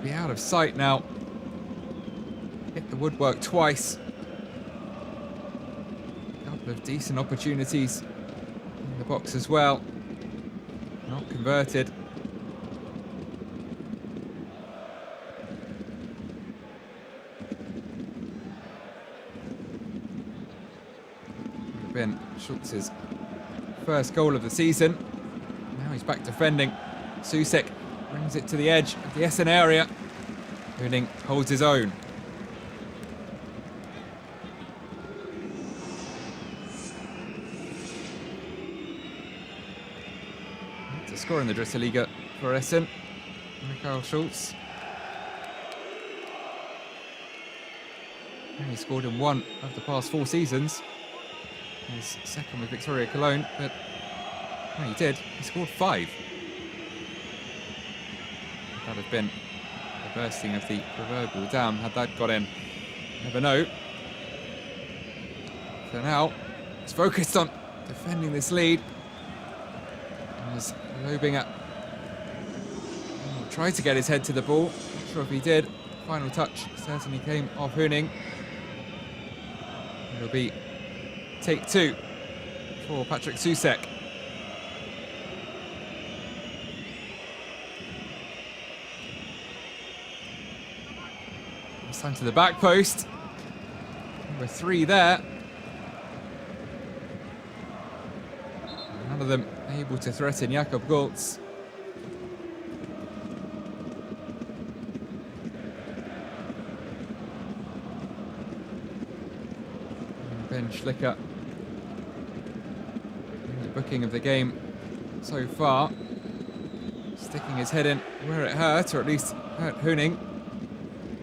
be out of sight now. Hit the woodwork twice. A couple of decent opportunities in the box as well. Not converted. Been Schultz's first goal of the season. Now he's back defending. Susek brings it to the edge of the Essen area. Huning holds his own. To score in the Dritte for Essen, Michael Schultz. He scored in 1 of the past 4 seasons. His second with Victoria Cologne, but no, he did. He scored 5. That would have been the bursting of the proverbial dam had that got in. Never know. For now, it's focused on defending this lead. As Lobinger tried to get his head to the ball. Not sure if he did. Final touch certainly came off Huning. It'll be take 2 for Patrick Susek. This time to the back post. Number 3 there. None of them able to threaten Jakob Goltz. Ben Schlicker, the booking of the game so far, sticking his head in where it hurt, or at least hurt Huning.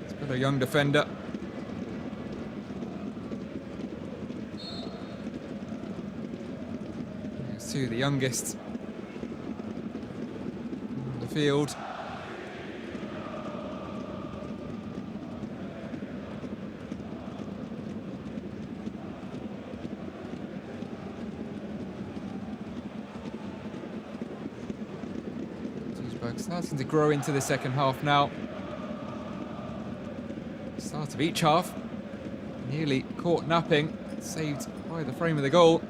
He's got a young defender. Here's to the youngest on the field. Duisburg starting to grow into the second half now. Start of each half. Nearly caught napping. Saved by the frame of the goal.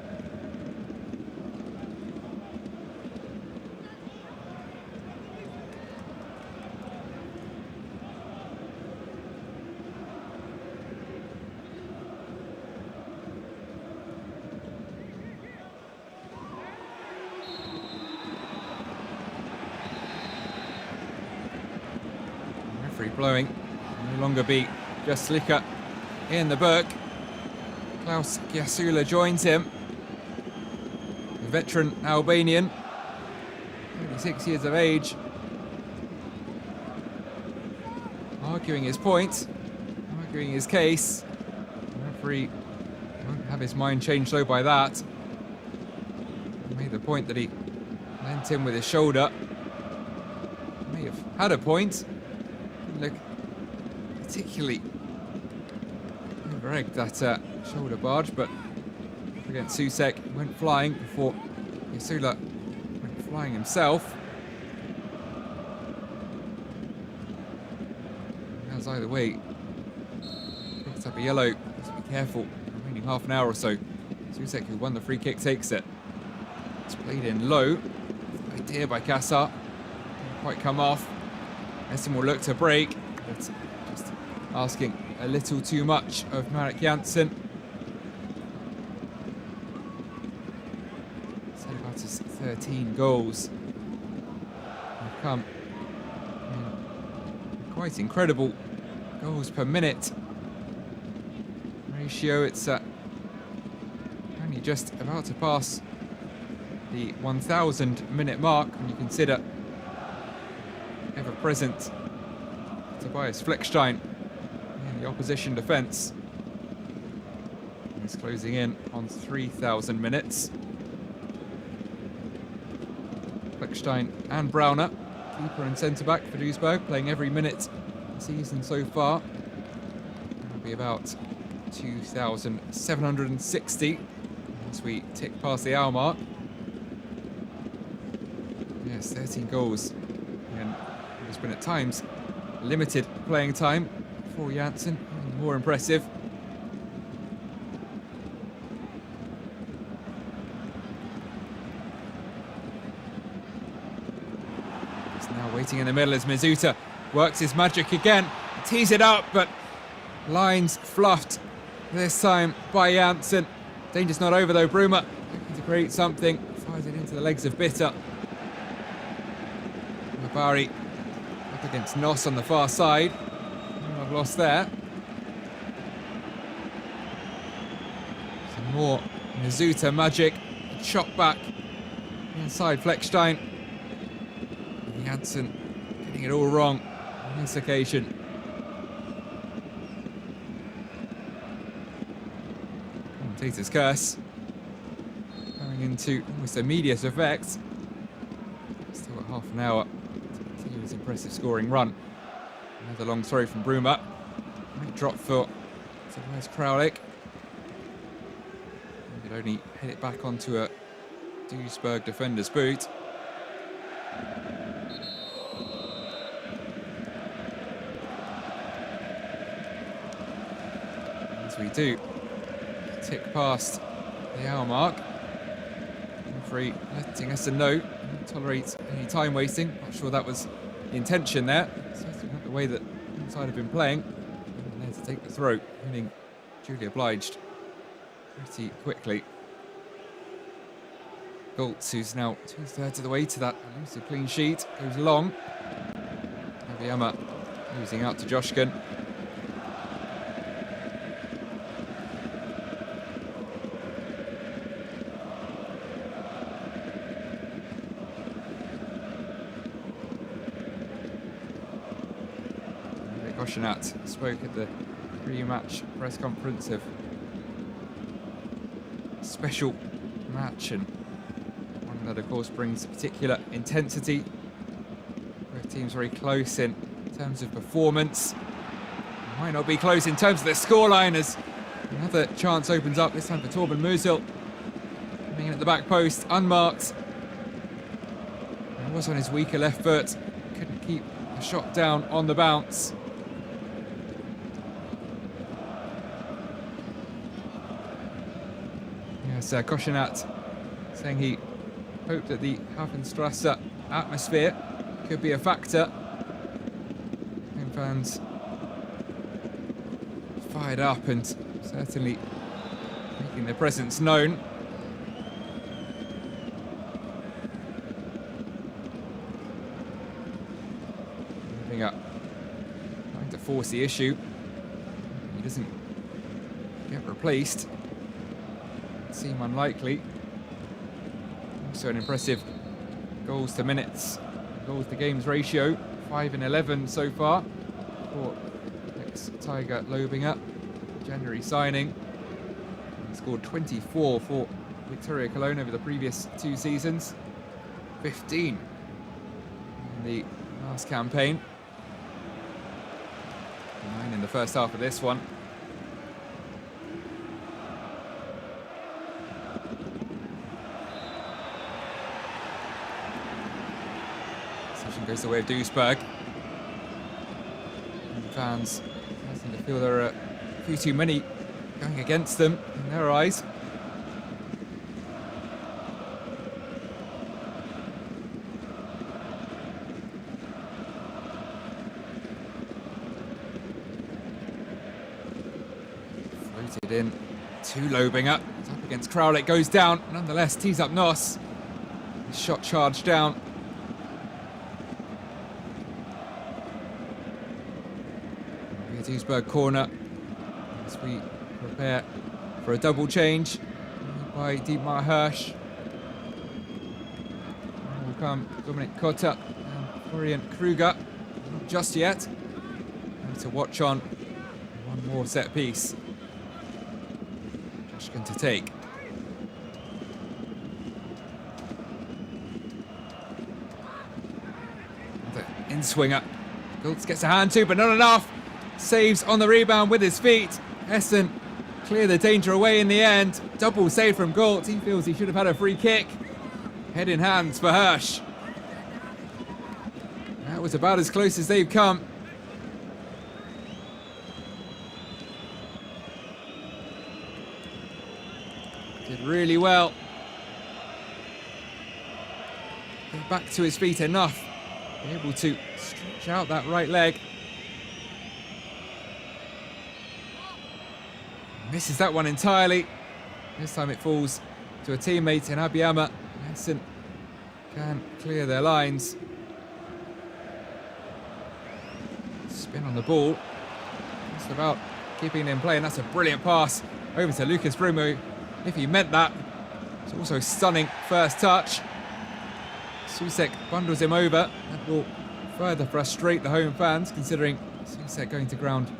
Referee blowing. No longer be just Slicker in the book. Klaus Giasula joins him. The veteran Albanian, 36 years of age, arguing his point, arguing his case. The referee won't have his mind changed though by that. He made the point that he lent him with his shoulder. May have had a point. Didn't look particularly over-egged that shoulder barge, but against Susek, went flying before Giasula went flying himself. As either way, picks up a yellow. So be careful. Remaining half an hour or so. Susek, who won the free kick, takes it. It's played in low. Idea by Kassar. Didn't quite come off. Essen will look to break, but just asking a little too much of Marek Janssen. So about his 13 goals have come in quite incredible goals per minute ratio. It's only just about to pass the 1,000 minute mark when you consider ever present Tobias Fleckstein in the opposition defence. He's closing in on 3,000 minutes. Fleckstein and Brauner, keeper and centre-back for Duisburg, playing every minute this season so far. That'll be about 2,760 as we tick past the hour mark. Yes, 13 goals. And there's been at times limited playing time for Janssen, even more impressive. He's now waiting in the middle as Mizuta works his magic again. Tees it up, but lines fluffed this time by Janssen. Danger's not over though. Bruma looking to create something. Fires it into the legs of Bitter. Mabari up against Noss on the far side. I've lost there. Some more Mizuta magic. Shot back inside Fleckstein. Janssen getting it all wrong on this occasion. Commentator's curse. Going into almost immediate effect. Still got half an hour to continue his impressive scoring run. Another long throw from Bruma. Great drop for Tobias Kraulik. He could only head it back onto a Duisburg defender's boot. As we do tick past the hour mark. Referee letting us know, don't tolerate any time wasting. Not sure that was the intention there. Certainly not the way that inside have been playing. And there to take the throw, winning duly obliged pretty quickly. Goltz, who's now 2/3 of the way to that elusive clean sheet, goes long. Abiyama losing out to Joshkin. Koshinat spoke at the pre-match press conference of a special match, and one that of course brings particular intensity. Both teams very close in terms of performance. It might not be close in terms of the scoreline as another chance opens up, this time for Torben Musil. Coming in at the back post, unmarked. He was on his weaker left foot. keep the shot down on the bounce. Yes, Koshinat saying he hoped that the Hafenstrasse atmosphere could be a factor. Home fans fired up and certainly making their presence known. Moving up, trying to force the issue. He doesn't get replaced. Seem unlikely. Also an impressive goals to minutes, goals to games ratio, 5 and 11 so far for ex-Tiger Lobinger. January signing. He scored 24 for Victoria Cologne over the previous 2 seasons. 15 in the last campaign. 9 in the first half of this one. Goes the way of Duisburg. And fans seem to feel there are a few too many going against them in their eyes. Floated in to Lobinger. It's up against Crowley. It goes down. Nonetheless, tees up Noss. His shot charged down. Duisburg corner as we prepare for a double change by Dietmar Hirsch. Will come Dominik Kotter and Florian Kruger. Not just yet. And to watch on one more set piece. Joshkin to take. Another in-swinger. Gultz gets a hand to, but not enough. Saves on the rebound with his feet. Essen clear the danger away in the end. Double save from Gultz. He feels he should have had a free kick. Head in hands for Hirsch. That was about as close as they've come. Did really well. Get back to his feet enough. Be able to stretch out that right leg. Misses that one entirely. This time it falls to a teammate in Abiyama. Essen can clear their lines. Spin on the ball. Just about keeping it in play, and that's a brilliant pass over to Lucas Brumo. If he meant that. It's also a stunning first touch. Susek bundles him over. That will further frustrate the home fans, considering Susek going to ground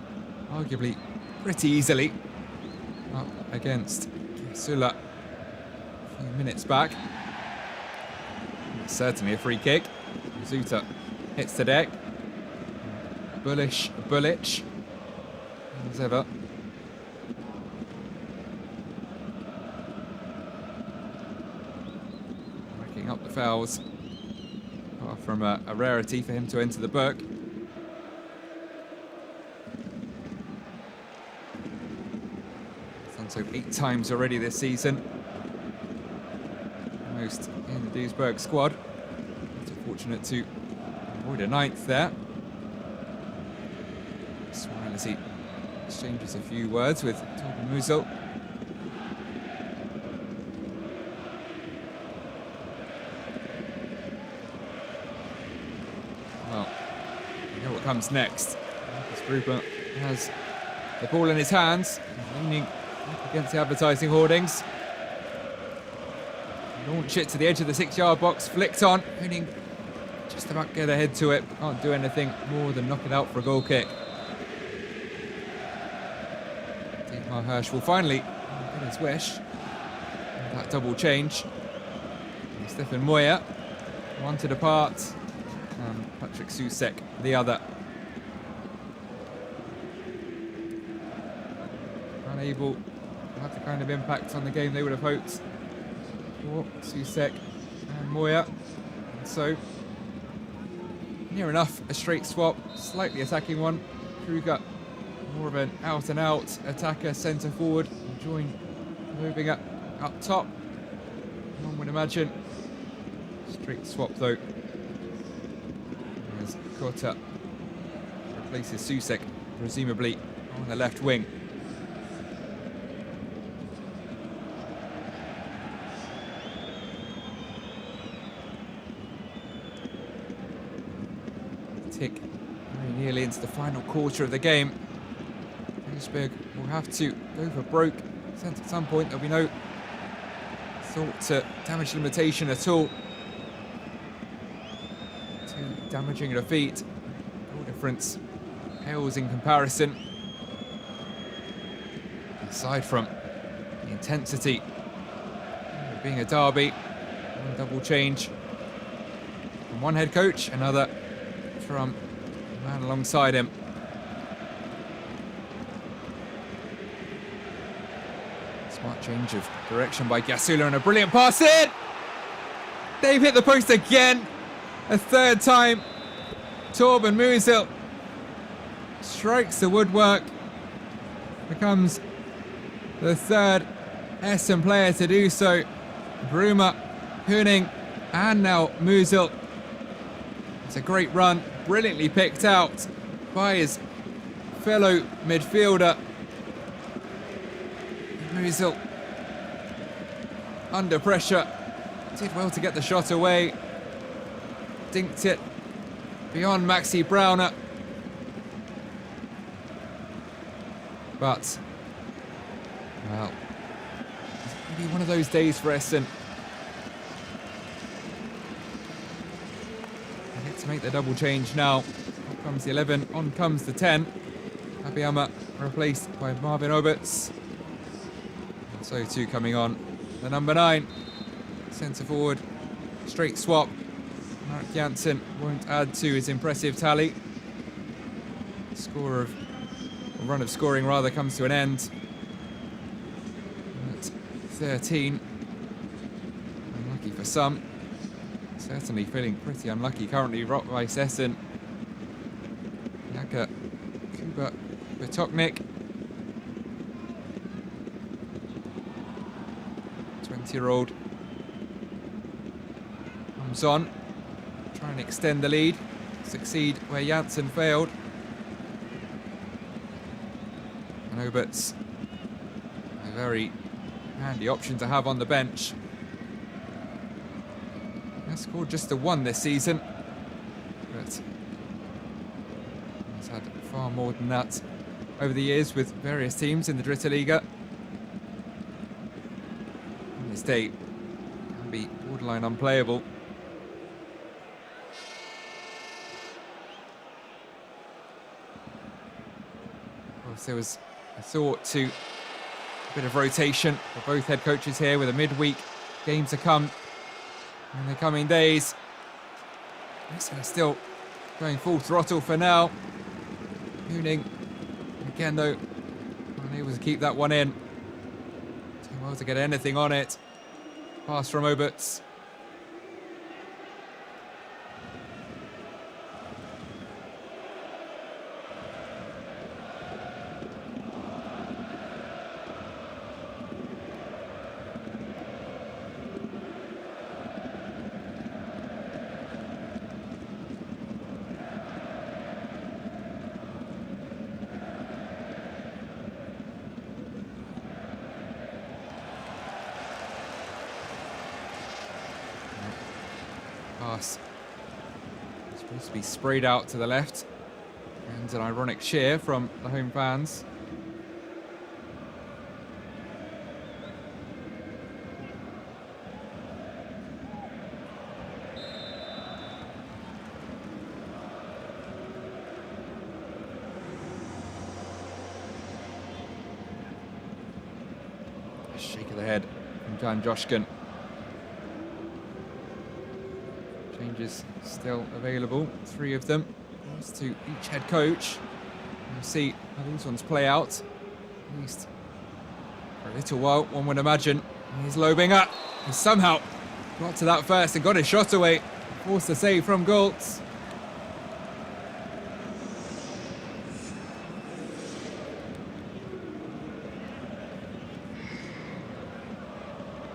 arguably pretty easily. Up against Sula a few minutes back. Certainly a free kick. Zuta hits the deck. Bullich, as ever. Racking up the fouls. Far from a rarity for him to enter the book. So 8 times already this season. Most in the Duisburg squad. Fortunate to avoid a 9th there. Smile as he exchanges a few words with Torben Musil. Well, you know what comes next. Marcus Gruber has the ball in his hands, leaning against the advertising hoardings. Launch it to the edge of the 6-yard box, flicked on, Höning just about get ahead to it, can't do anything more than knock it out for a goal kick. Dietmar Hirsch will finally get his wish. That double change. And Stefan Moyer, one to depart, and Patrick Susek, the other. Unable to have the kind of impact on the game they would have hoped for Susek and Moyer. And so near enough a straight swap, slightly attacking one. Kruger, more of an out-and-out attacker, centre forward, enjoying moving up top. One would imagine. Straight swap though. As Kota replaces Susek, presumably on the left wing. Tick very nearly into the final quarter of the game. Duisburg will have to go for broke. Since at some point there'll be no thought to damage limitation at all. Too damaging a defeat. Goal difference pales in comparison. Aside from the intensity of being a derby, one double change from one head coach, another from the man alongside him. Smart change of direction by Gasula and a brilliant pass in! They've hit the post again, a third time. Torben Musil strikes the woodwork, becomes the third Essen player to do so. Bruma, Huning, and now Musil. It's a great run, brilliantly picked out by his fellow midfielder. Musil under pressure, did well to get the shot away, dinked it beyond Maxi Browner, but well, it's going to be one of those days for Essen. They get to make the double change now. Up comes the 11, on comes the 10. Abiyama replaced by Marvin Oberts. So too coming on the number 9, centre forward, straight swap. Mark Janssen won't add to his impressive tally. Run of scoring rather comes to an end at 13. Unlucky for some. Certainly feeling pretty unlucky currently. Rot-Weiss Essen. Yaka Kuba Bertoknik. 20-year-old comes on, try and extend the lead, succeed where Janssen failed. And Oberts, a very handy option to have on the bench. He has scored just the 1 this season, but he's had far more than that over the years with various teams in the Dritte Liga. This day can be borderline unplayable. Of course, there was a thought to a bit of rotation for both head coaches here with a midweek game to come in the coming days. Essen are still going full throttle for now. Huning, again though, unable to keep that one in. Too well to get anything on it. Pass from Oberts. Pass. It's supposed to be sprayed out to the left. And an ironic cheer from the home fans. A shake of the head from Jan Joshkin. Changes still available, 3 of them. Goes to each head coach. We'll see how these ones play out. At least for a little while, one would imagine. Here's Lobinger. He somehow got to that first and got his shot away. Forced a save from Goltz.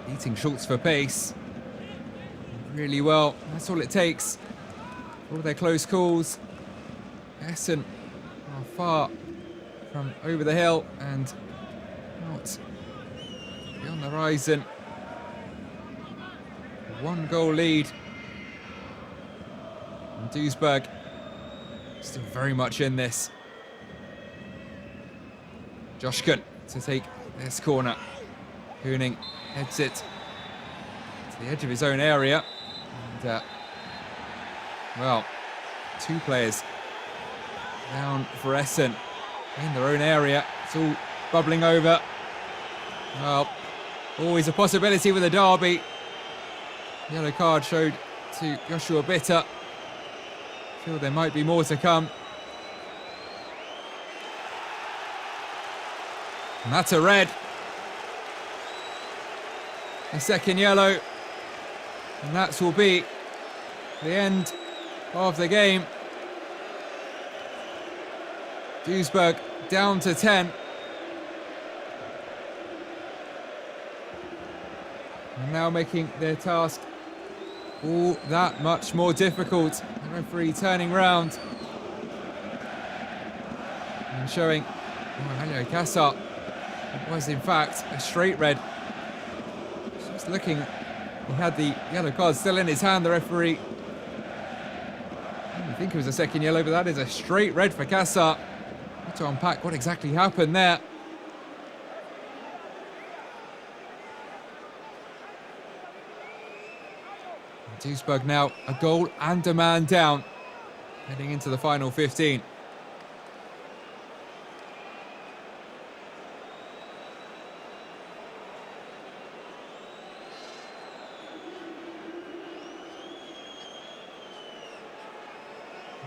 beating Schultz for pace really well. That's all it takes. All their close calls. Essen are far from over the hill and out beyond the horizon. 1 goal lead. And Duisburg still very much in this. Joshkin to take this corner. Hooning heads it to the edge of his own area. And, well, 2 players down for Essen in their own area. It's all bubbling over. Well, always a possibility with a derby. Yellow card showed to Joshua Bitter. Feel there might be more to come. And that's a red. A second yellow. And that will be the end of the game. Duisburg down to 10. And now making their task all that much more difficult. The referee turning round and showing Helio Kassar it was in fact a straight red. Just looking, he had the yellow card still in his hand, the referee. I didn't think it was a second yellow, but that is a straight red for Kassar. Need to unpack what exactly happened there. Duisburg now a goal and a man down, heading into the final 15.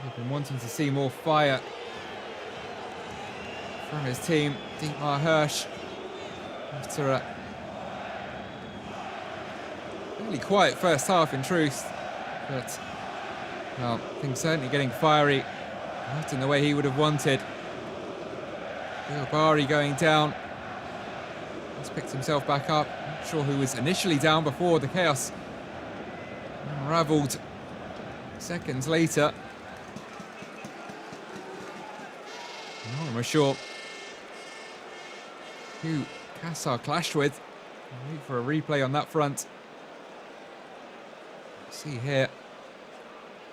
We've been wanting to see more fire from his team. Dietmar Hirsch, after a fairly quiet first half in truth, but well, things certainly getting fiery, not in the way he would have wanted. Bari going down, he's picked himself back up. Not sure who was initially down before the chaos unravelled seconds later. Not really sure who Kassar clashed with. I'll wait for a replay on that front. See here,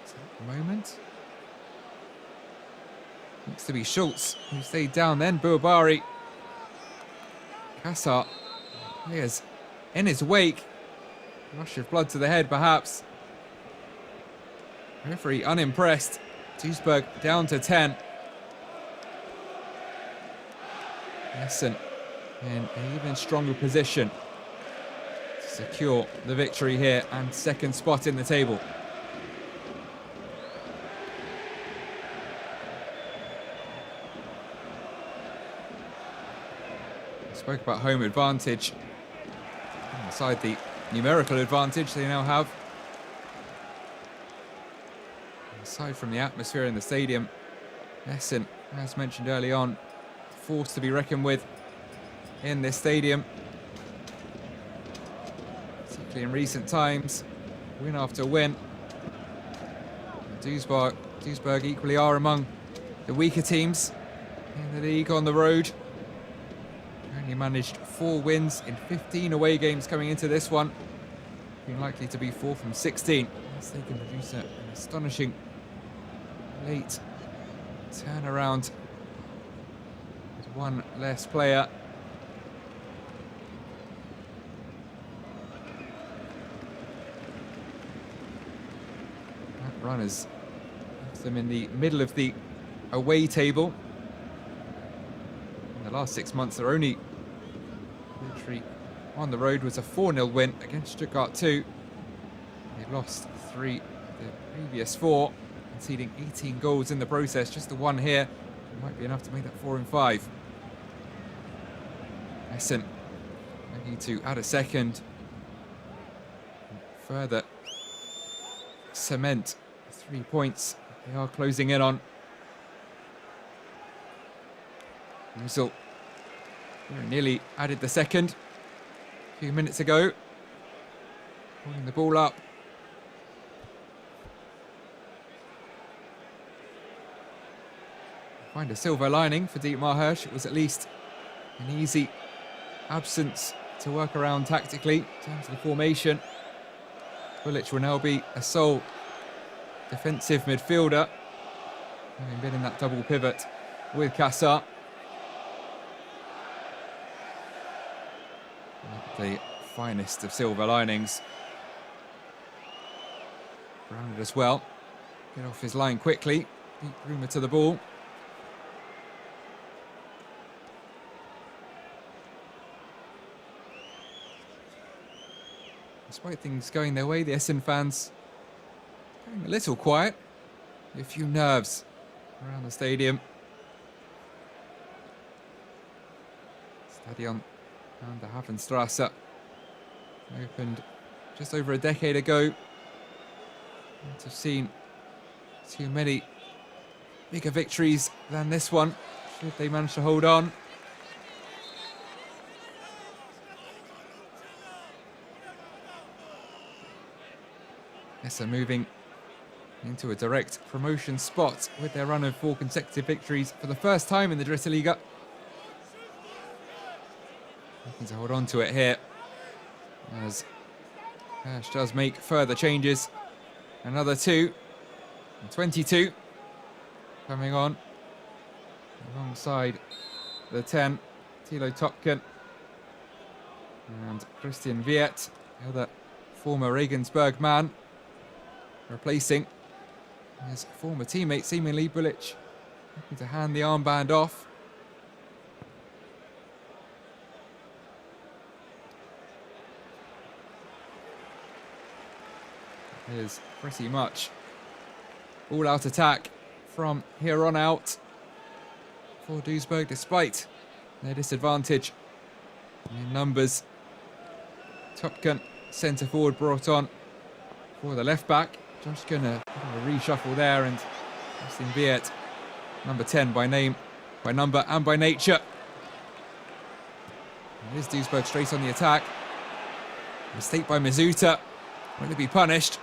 is that the moment? Looks to be Schultz who stayed down then. Bouabari. Kassar, players in his wake. Rush of blood to the head, perhaps. Referee unimpressed. Duisburg down to 10. Essen in an even stronger position to secure the victory here and second spot in the table. I spoke about home advantage. Aside the numerical advantage they now have. Aside from the atmosphere in the stadium, Essen, as mentioned early on, force to be reckoned with in this stadium, particularly in recent times, win after win. Duisburg equally are among the weaker teams in the league on the road. Only managed 4 wins in 15 away games coming into this one, being likely to be 4 from 16 as they can produce an astonishing late turnaround. One less player. That runners puts them in the middle of the away table. In the last 6 months, their only victory on the road was a 4-0 win against Stuttgart 2. They lost 3 the previous 4, conceding 18 goals in the process. Just the one here might be enough to make that 4 and 5. Essen looking to add a second, further cement 3 points they are closing in on. Result nearly added the second a few minutes ago. Pulling the ball up. Find a silver lining for Dietmar Hirsch. It was at least an easy absence to work around tactically in terms of the formation. Bulic will now be a sole defensive midfielder, having been in that double pivot with Kassar. The finest of silver linings. Grounded as well. Get off his line quickly. Beat Bruma to the ball. Despite things going their way, the Essen fans going a little quiet. A few nerves around the stadium. Stadion an der Hafenstraße opened just over a decade ago. Not have seen too many bigger victories than this one, should they manage to hold on. Essen moving into a direct promotion spot with their run of 4 consecutive victories for the first time in the Dritte Liga. Looking to hold on to it here as Hirsch does make further changes. Another 2 and 22 coming on alongside the 10, Thilo Topken and Christian Viet, the other former Regensburg man, replacing his former teammate, seemingly Bulic, looking to hand the armband off. It is pretty much all-out attack from here on out for Duisburg, despite their disadvantage in numbers. Topken, centre forward, brought on for the left back. Just gonna a reshuffle there, and Christian Viet, number 10 by name, by number and by nature. And it is Duisburg straight on the attack. Mistake by Mizuta. Will it be punished?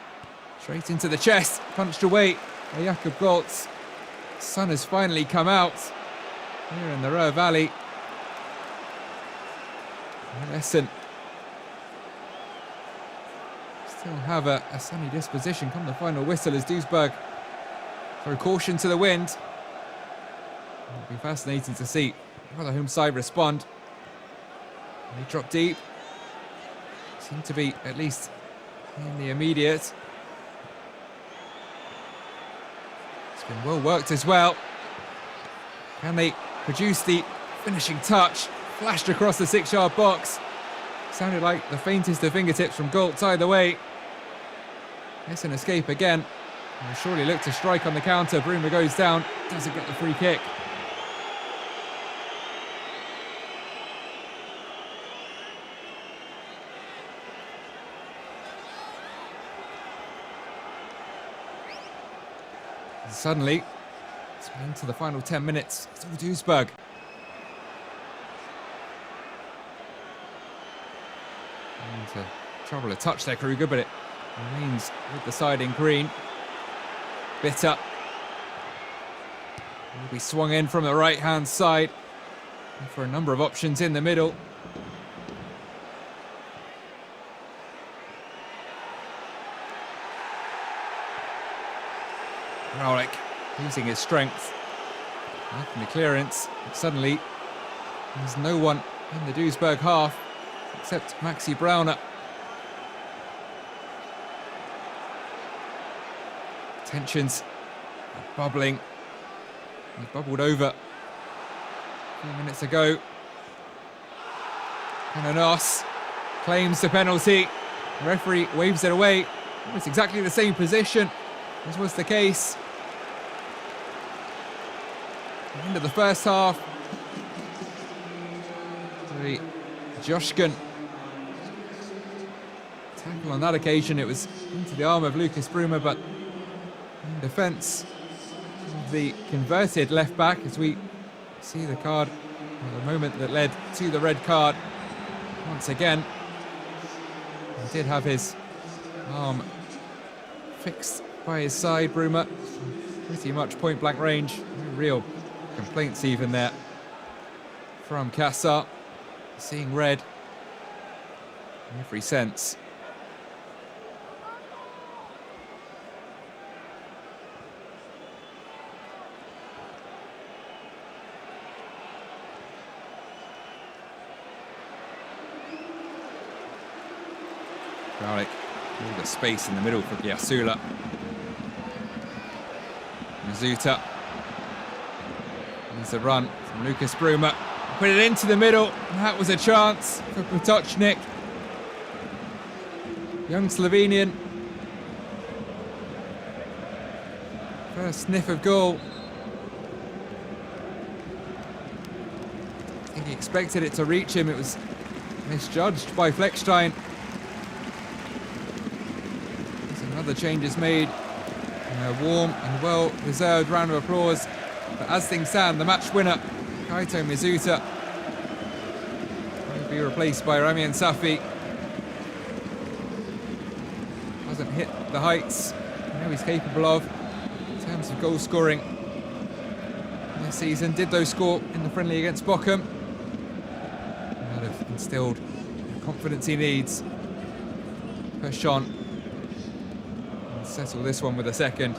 Straight into the chest, punched away by Jakob Goltz. The sun has finally come out here in the Ruhr Valley. And Essen still have a sunny disposition come the final whistle as Duisburg throw caution to the wind. It'll be fascinating to see how the home side respond. They drop deep. Seem to be at least in the immediate. It's been well worked as well. Can they produce the finishing touch? Flashed across the 6-yard box. Sounded like the faintest of fingertips from Goltz either way. Essen escape again. Will surely look to strike on the counter. Bruma goes down, doesn't get the free kick. And suddenly, it's into the final 10 minutes. It's all Duisburg. And trouble to touch there, Kruger, but it remains with the side in green. Bitter will be swung in from the right-hand side for a number of options in the middle. Raulik losing his strength, making the clearance. Suddenly, there's no one in the Duisburg half except Maxi Brauner. Tensions are bubbling. He bubbled over a few minutes ago. Canonos claims the penalty. The referee waves it away. It's exactly the same position as was the case at the end of the first half. The Joshkin tackle on that occasion, it was into the arm of Lucas Bruma, but in defence of the converted left back, as we see the card, or the moment that led to the red card once again. He did have his Arm fixed by his side, Bruma. Pretty much point blank range. No real complaints even there from Kassar. Seeing red in every sense. Garlic, all the space in the middle for Giasula. Mizuta. Needs a run from Lucas Bruma. Put it into the middle. That was a chance for Potočnik. Young Slovenian. First sniff of goal. I think he expected it to reach him. It was misjudged by Fleckstein. Another change is made. A warm and well-deserved round of applause. But as things stand, the match winner, Kaito Mizuta, will be replaced by Ramian Safi. Hasn't hit the heights you know he's capable of in terms of goal scoring this season. Did though score in the friendly against Bochum. That have instilled the confidence he needs. Push on. Settle this one with a second.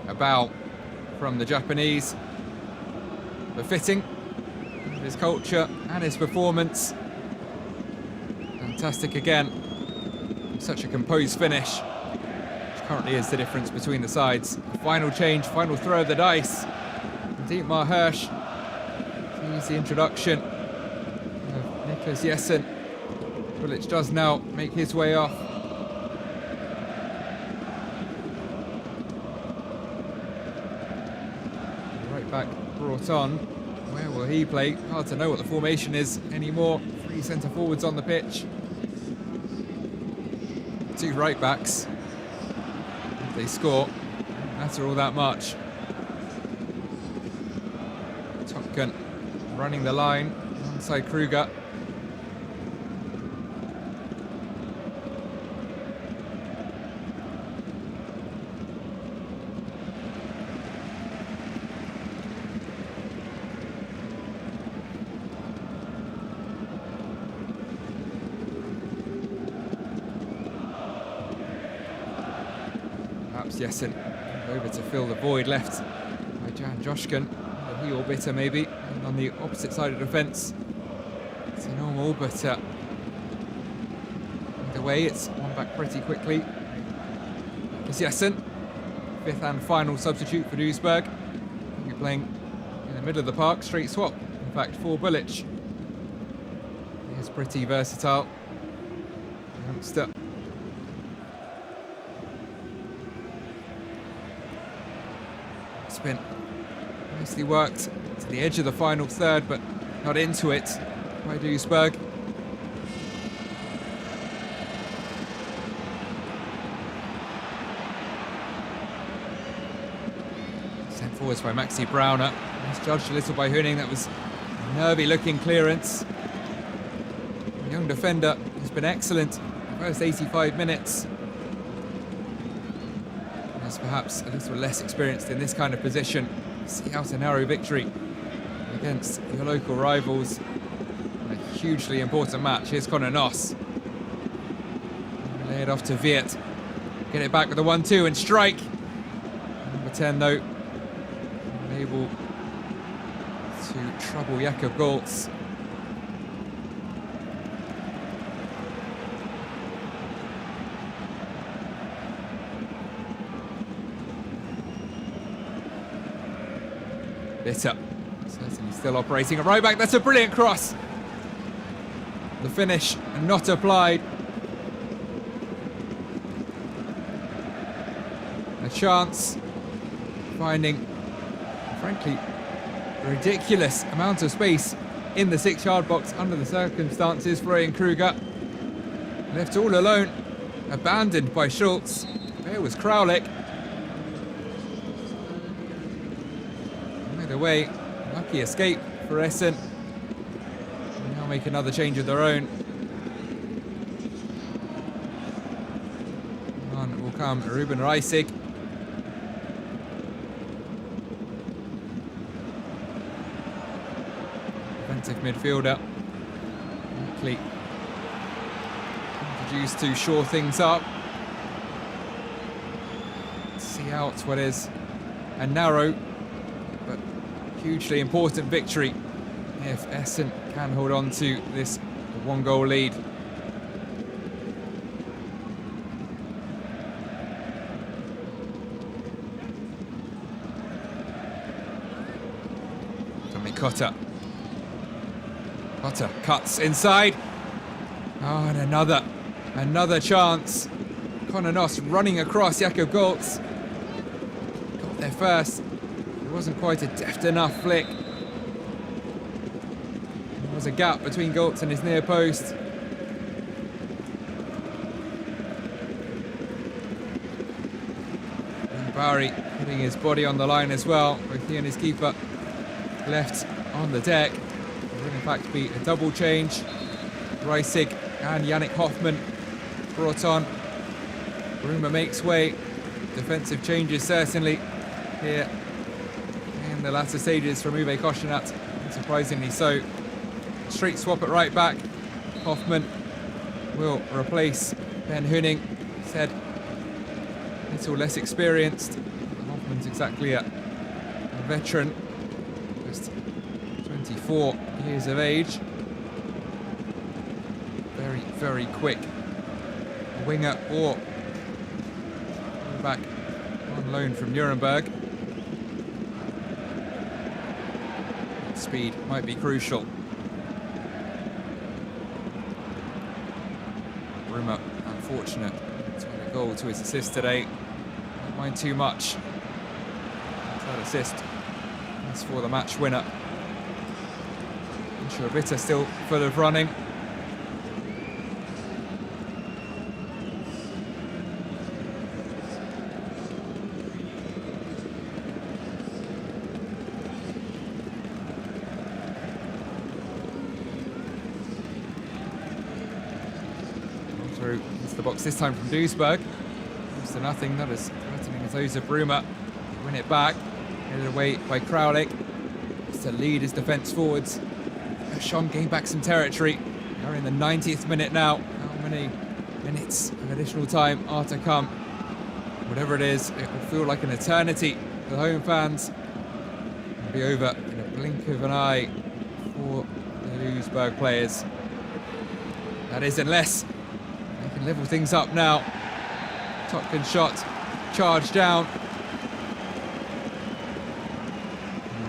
A bow from the Japanese, befitting his culture and his performance. Fantastic again. Such a composed finish, which currently is the difference between the sides. The final change, final throw of the dice. Dietmar Hirsch sees the introduction of Nicholas Jessen. Bulic does now make his way off. Right back brought on. Where will he play? Hard to know what the formation is anymore. 3 centre forwards on the pitch. 2 right backs. If they score, doesn't matter all that much. Topkin running the line alongside Kruger. Jessen over to fill the void left by Jan Joshkin. He or Bitter maybe, and on the opposite side of the fence. It's a normal, but either way, it's one back pretty quickly. It's Jessen, 5th and final substitute for Duisburg. He'll be playing in the middle of the park, straight swap, in fact, for Bulic. He is pretty versatile. Youngster. Spin nicely worked to the edge of the final third, but not into it by Duisburg. Sent forwards by Maxi Brauner. Misjudged a little by Höning. That was a nervy looking clearance. The young defender has been excellent the first 85 minutes. Perhaps a little less experienced in this kind of position. See out a narrow victory against your local rivals in a hugely important match. Here's Conor Noss. Lay it off to Viet. Get it back with a 1-2 and strike. Number 10 though, unable to trouble Jakob Goltz. Bitter, certainly still operating at right back. That's a brilliant cross. The finish not applied. A chance, finding, frankly, a ridiculous amount of space in the 6-yard box under the circumstances. Florian Kruger left all alone abandoned by Schultz. There was Kraulik. Either way, lucky escape for Essen. They'll now make another change of their own. On will come Ruben Reisig. Defensive midfielder. Quickly introduced to shore things up. See out what is a narrow but hugely important victory if Essen can hold on to this one-goal lead. Tommy Cotter. Cotter cuts inside. Oh, and another chance. Conor Noss running across Jakob Goltz. Got there first. It wasn't quite a deft enough flick. There was a gap between Goltz and his near post. And Barry putting his body on the line as well. Both he and his keeper left on the deck. It will in fact be a double change. Reisig and Yannick Hoffmann brought on. Bruma makes way. Defensive changes certainly here in the latter stages from Uwe Koschenat. Surprisingly so. Straight swap at right back. Hoffmann will replace Ben Huning. Said a little less experienced. Hoffmann's exactly a veteran. Just 24 years of age. Very, very quick winger or back on loan from Nuremberg. Speed might be crucial. Bruma, unfortunate to win a goal to his assist today. Don't mind too much. That assist is for the match winner. Bitter still full of running. Through into the box this time from Duisburg. Close to nothing. That is threatening as those of Bruma. Win it back. Headed away by Kraulik. Just to lead his defence forwards. Sean gained back some territory. We're in the 90th minute now. How many minutes of additional time are to come? Whatever it is, it will feel like an eternity for the home fans. It'll be over in a blink of an eye for the Duisburg players. That is, unless they can level things up now. Topkin shot, charge down.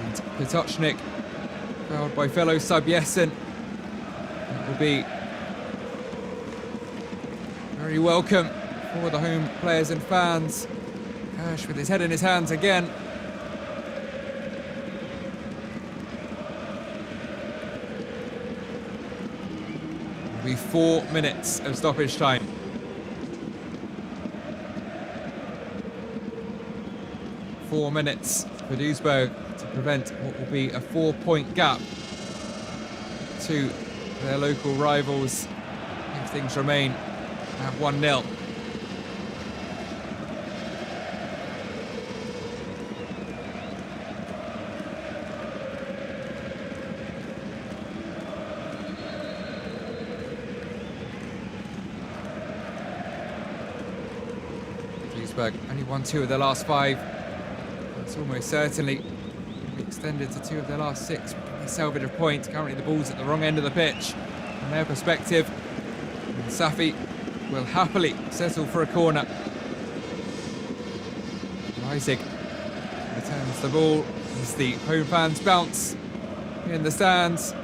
And Petochnik, fouled by fellow sub Essen. That will be very welcome for the home players and fans. Cash with his head in his hands again. It'll be 4 minutes of stoppage time. Four minutes for Duisburg to prevent what will be a 4-point gap to their local rivals if things remain at 1-0. Duisburg only won 2 of their last 5. It's almost certainly extended to 2 of their last 6. They salvage a point. Currently the ball's at the wrong end of the pitch from their perspective. And Safi will happily settle for a corner. Reisig returns the ball as the home fans bounce in the stands.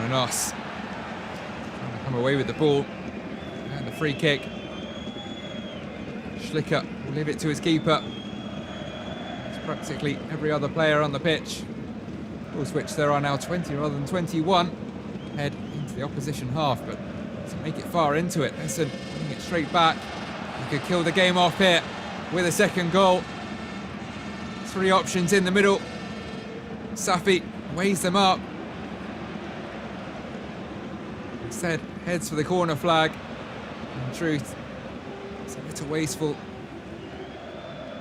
Noss trying to come away with the ball and the free kick. Schlicker will leave it to his keeper. It's practically every other player on the pitch. Goal switch, there are now 20 rather than 21. Head into the opposition half, but to make it far into it, Essen putting it straight back. He could kill the game off here with a second goal. 3 options in the middle. Safi weighs them up. Instead, heads for the corner flag. In truth, it's a little wasteful.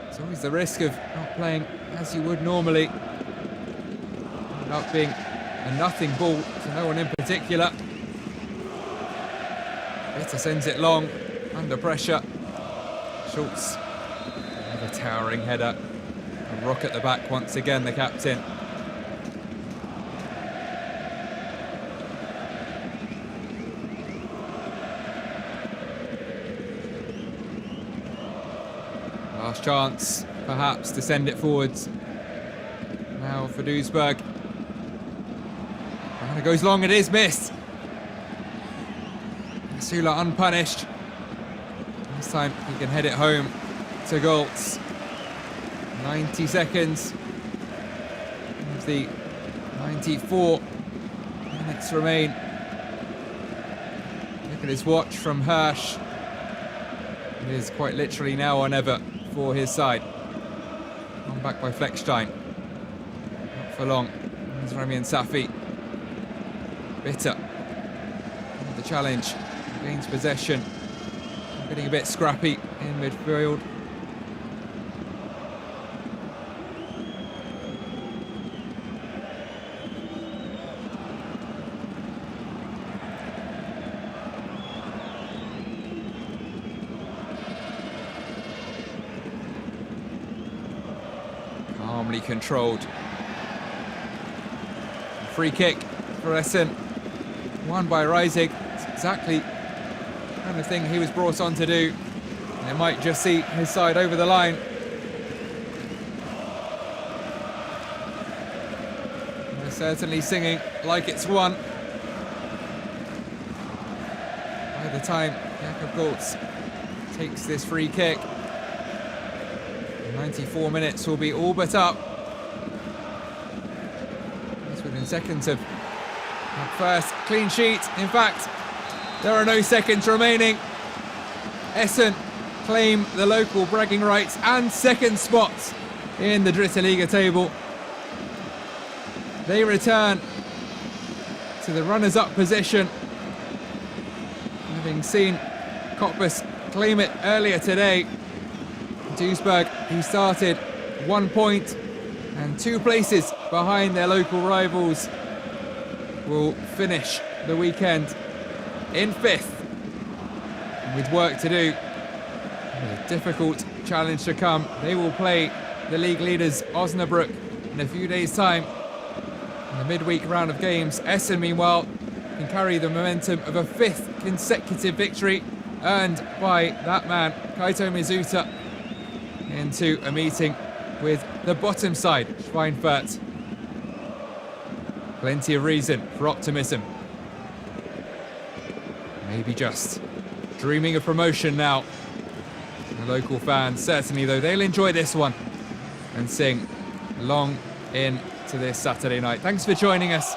There's always the risk of not playing as you would normally. Ended up being a nothing ball to no one in particular. Bitter sends it long, under pressure. Schultz, another towering header. And Rock at the back once again, the captain. Last chance, perhaps, to send it forwards. Now for Duisburg. And it goes long, it is missed. Sula unpunished. This time he can head it home to Goltz. 90 seconds of the 94 minutes remain. Look at his watch from Hirsch. It is quite literally now or never for his side. On back by Fleckstein. Not for long. There's Rami and Safi. Bitter. The challenge. Gains possession. Getting a bit scrappy in midfield. Calmly controlled. Free kick for Essen. Won by Reisig. It's exactly the kind of thing he was brought on to do. And it might just see his side over the line. They're certainly singing like it's won. By the time Jakob Goltz takes this free kick, 94 minutes will be all but up. It's within seconds of that first clean sheet. In fact, there are no seconds remaining. Essen claim the local bragging rights and second spot in the Dritte Liga table. They return to the runners-up position, having seen Cottbus claim it earlier today. Duisburg, who started 1 point and 2 places behind their local rivals, will finish the weekend in 5th. With work to do, with a difficult challenge to come. They will play the league leaders Osnabrück in a few days' time in the midweek round of games. Essen, meanwhile, can carry the momentum of a 5th consecutive victory earned by that man, Kaito Mizuta, into a meeting with the bottom side, Schweinfurt. Plenty of reason for optimism. Maybe just dreaming of promotion now. The local fans, certainly though, they'll enjoy this one and sing long into this Saturday night. Thanks for joining us.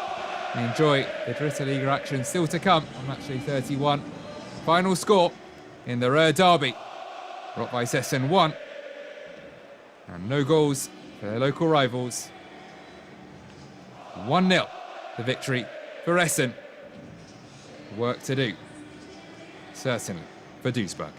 And enjoy the Dritte Liga action still to come on matchday 31. Final score in the Ruhr derby. Rot-Weiss Essen 1. And no goals for their local rivals. 1-0, the victory for Essen. Work to do, certainly, for Duisburg.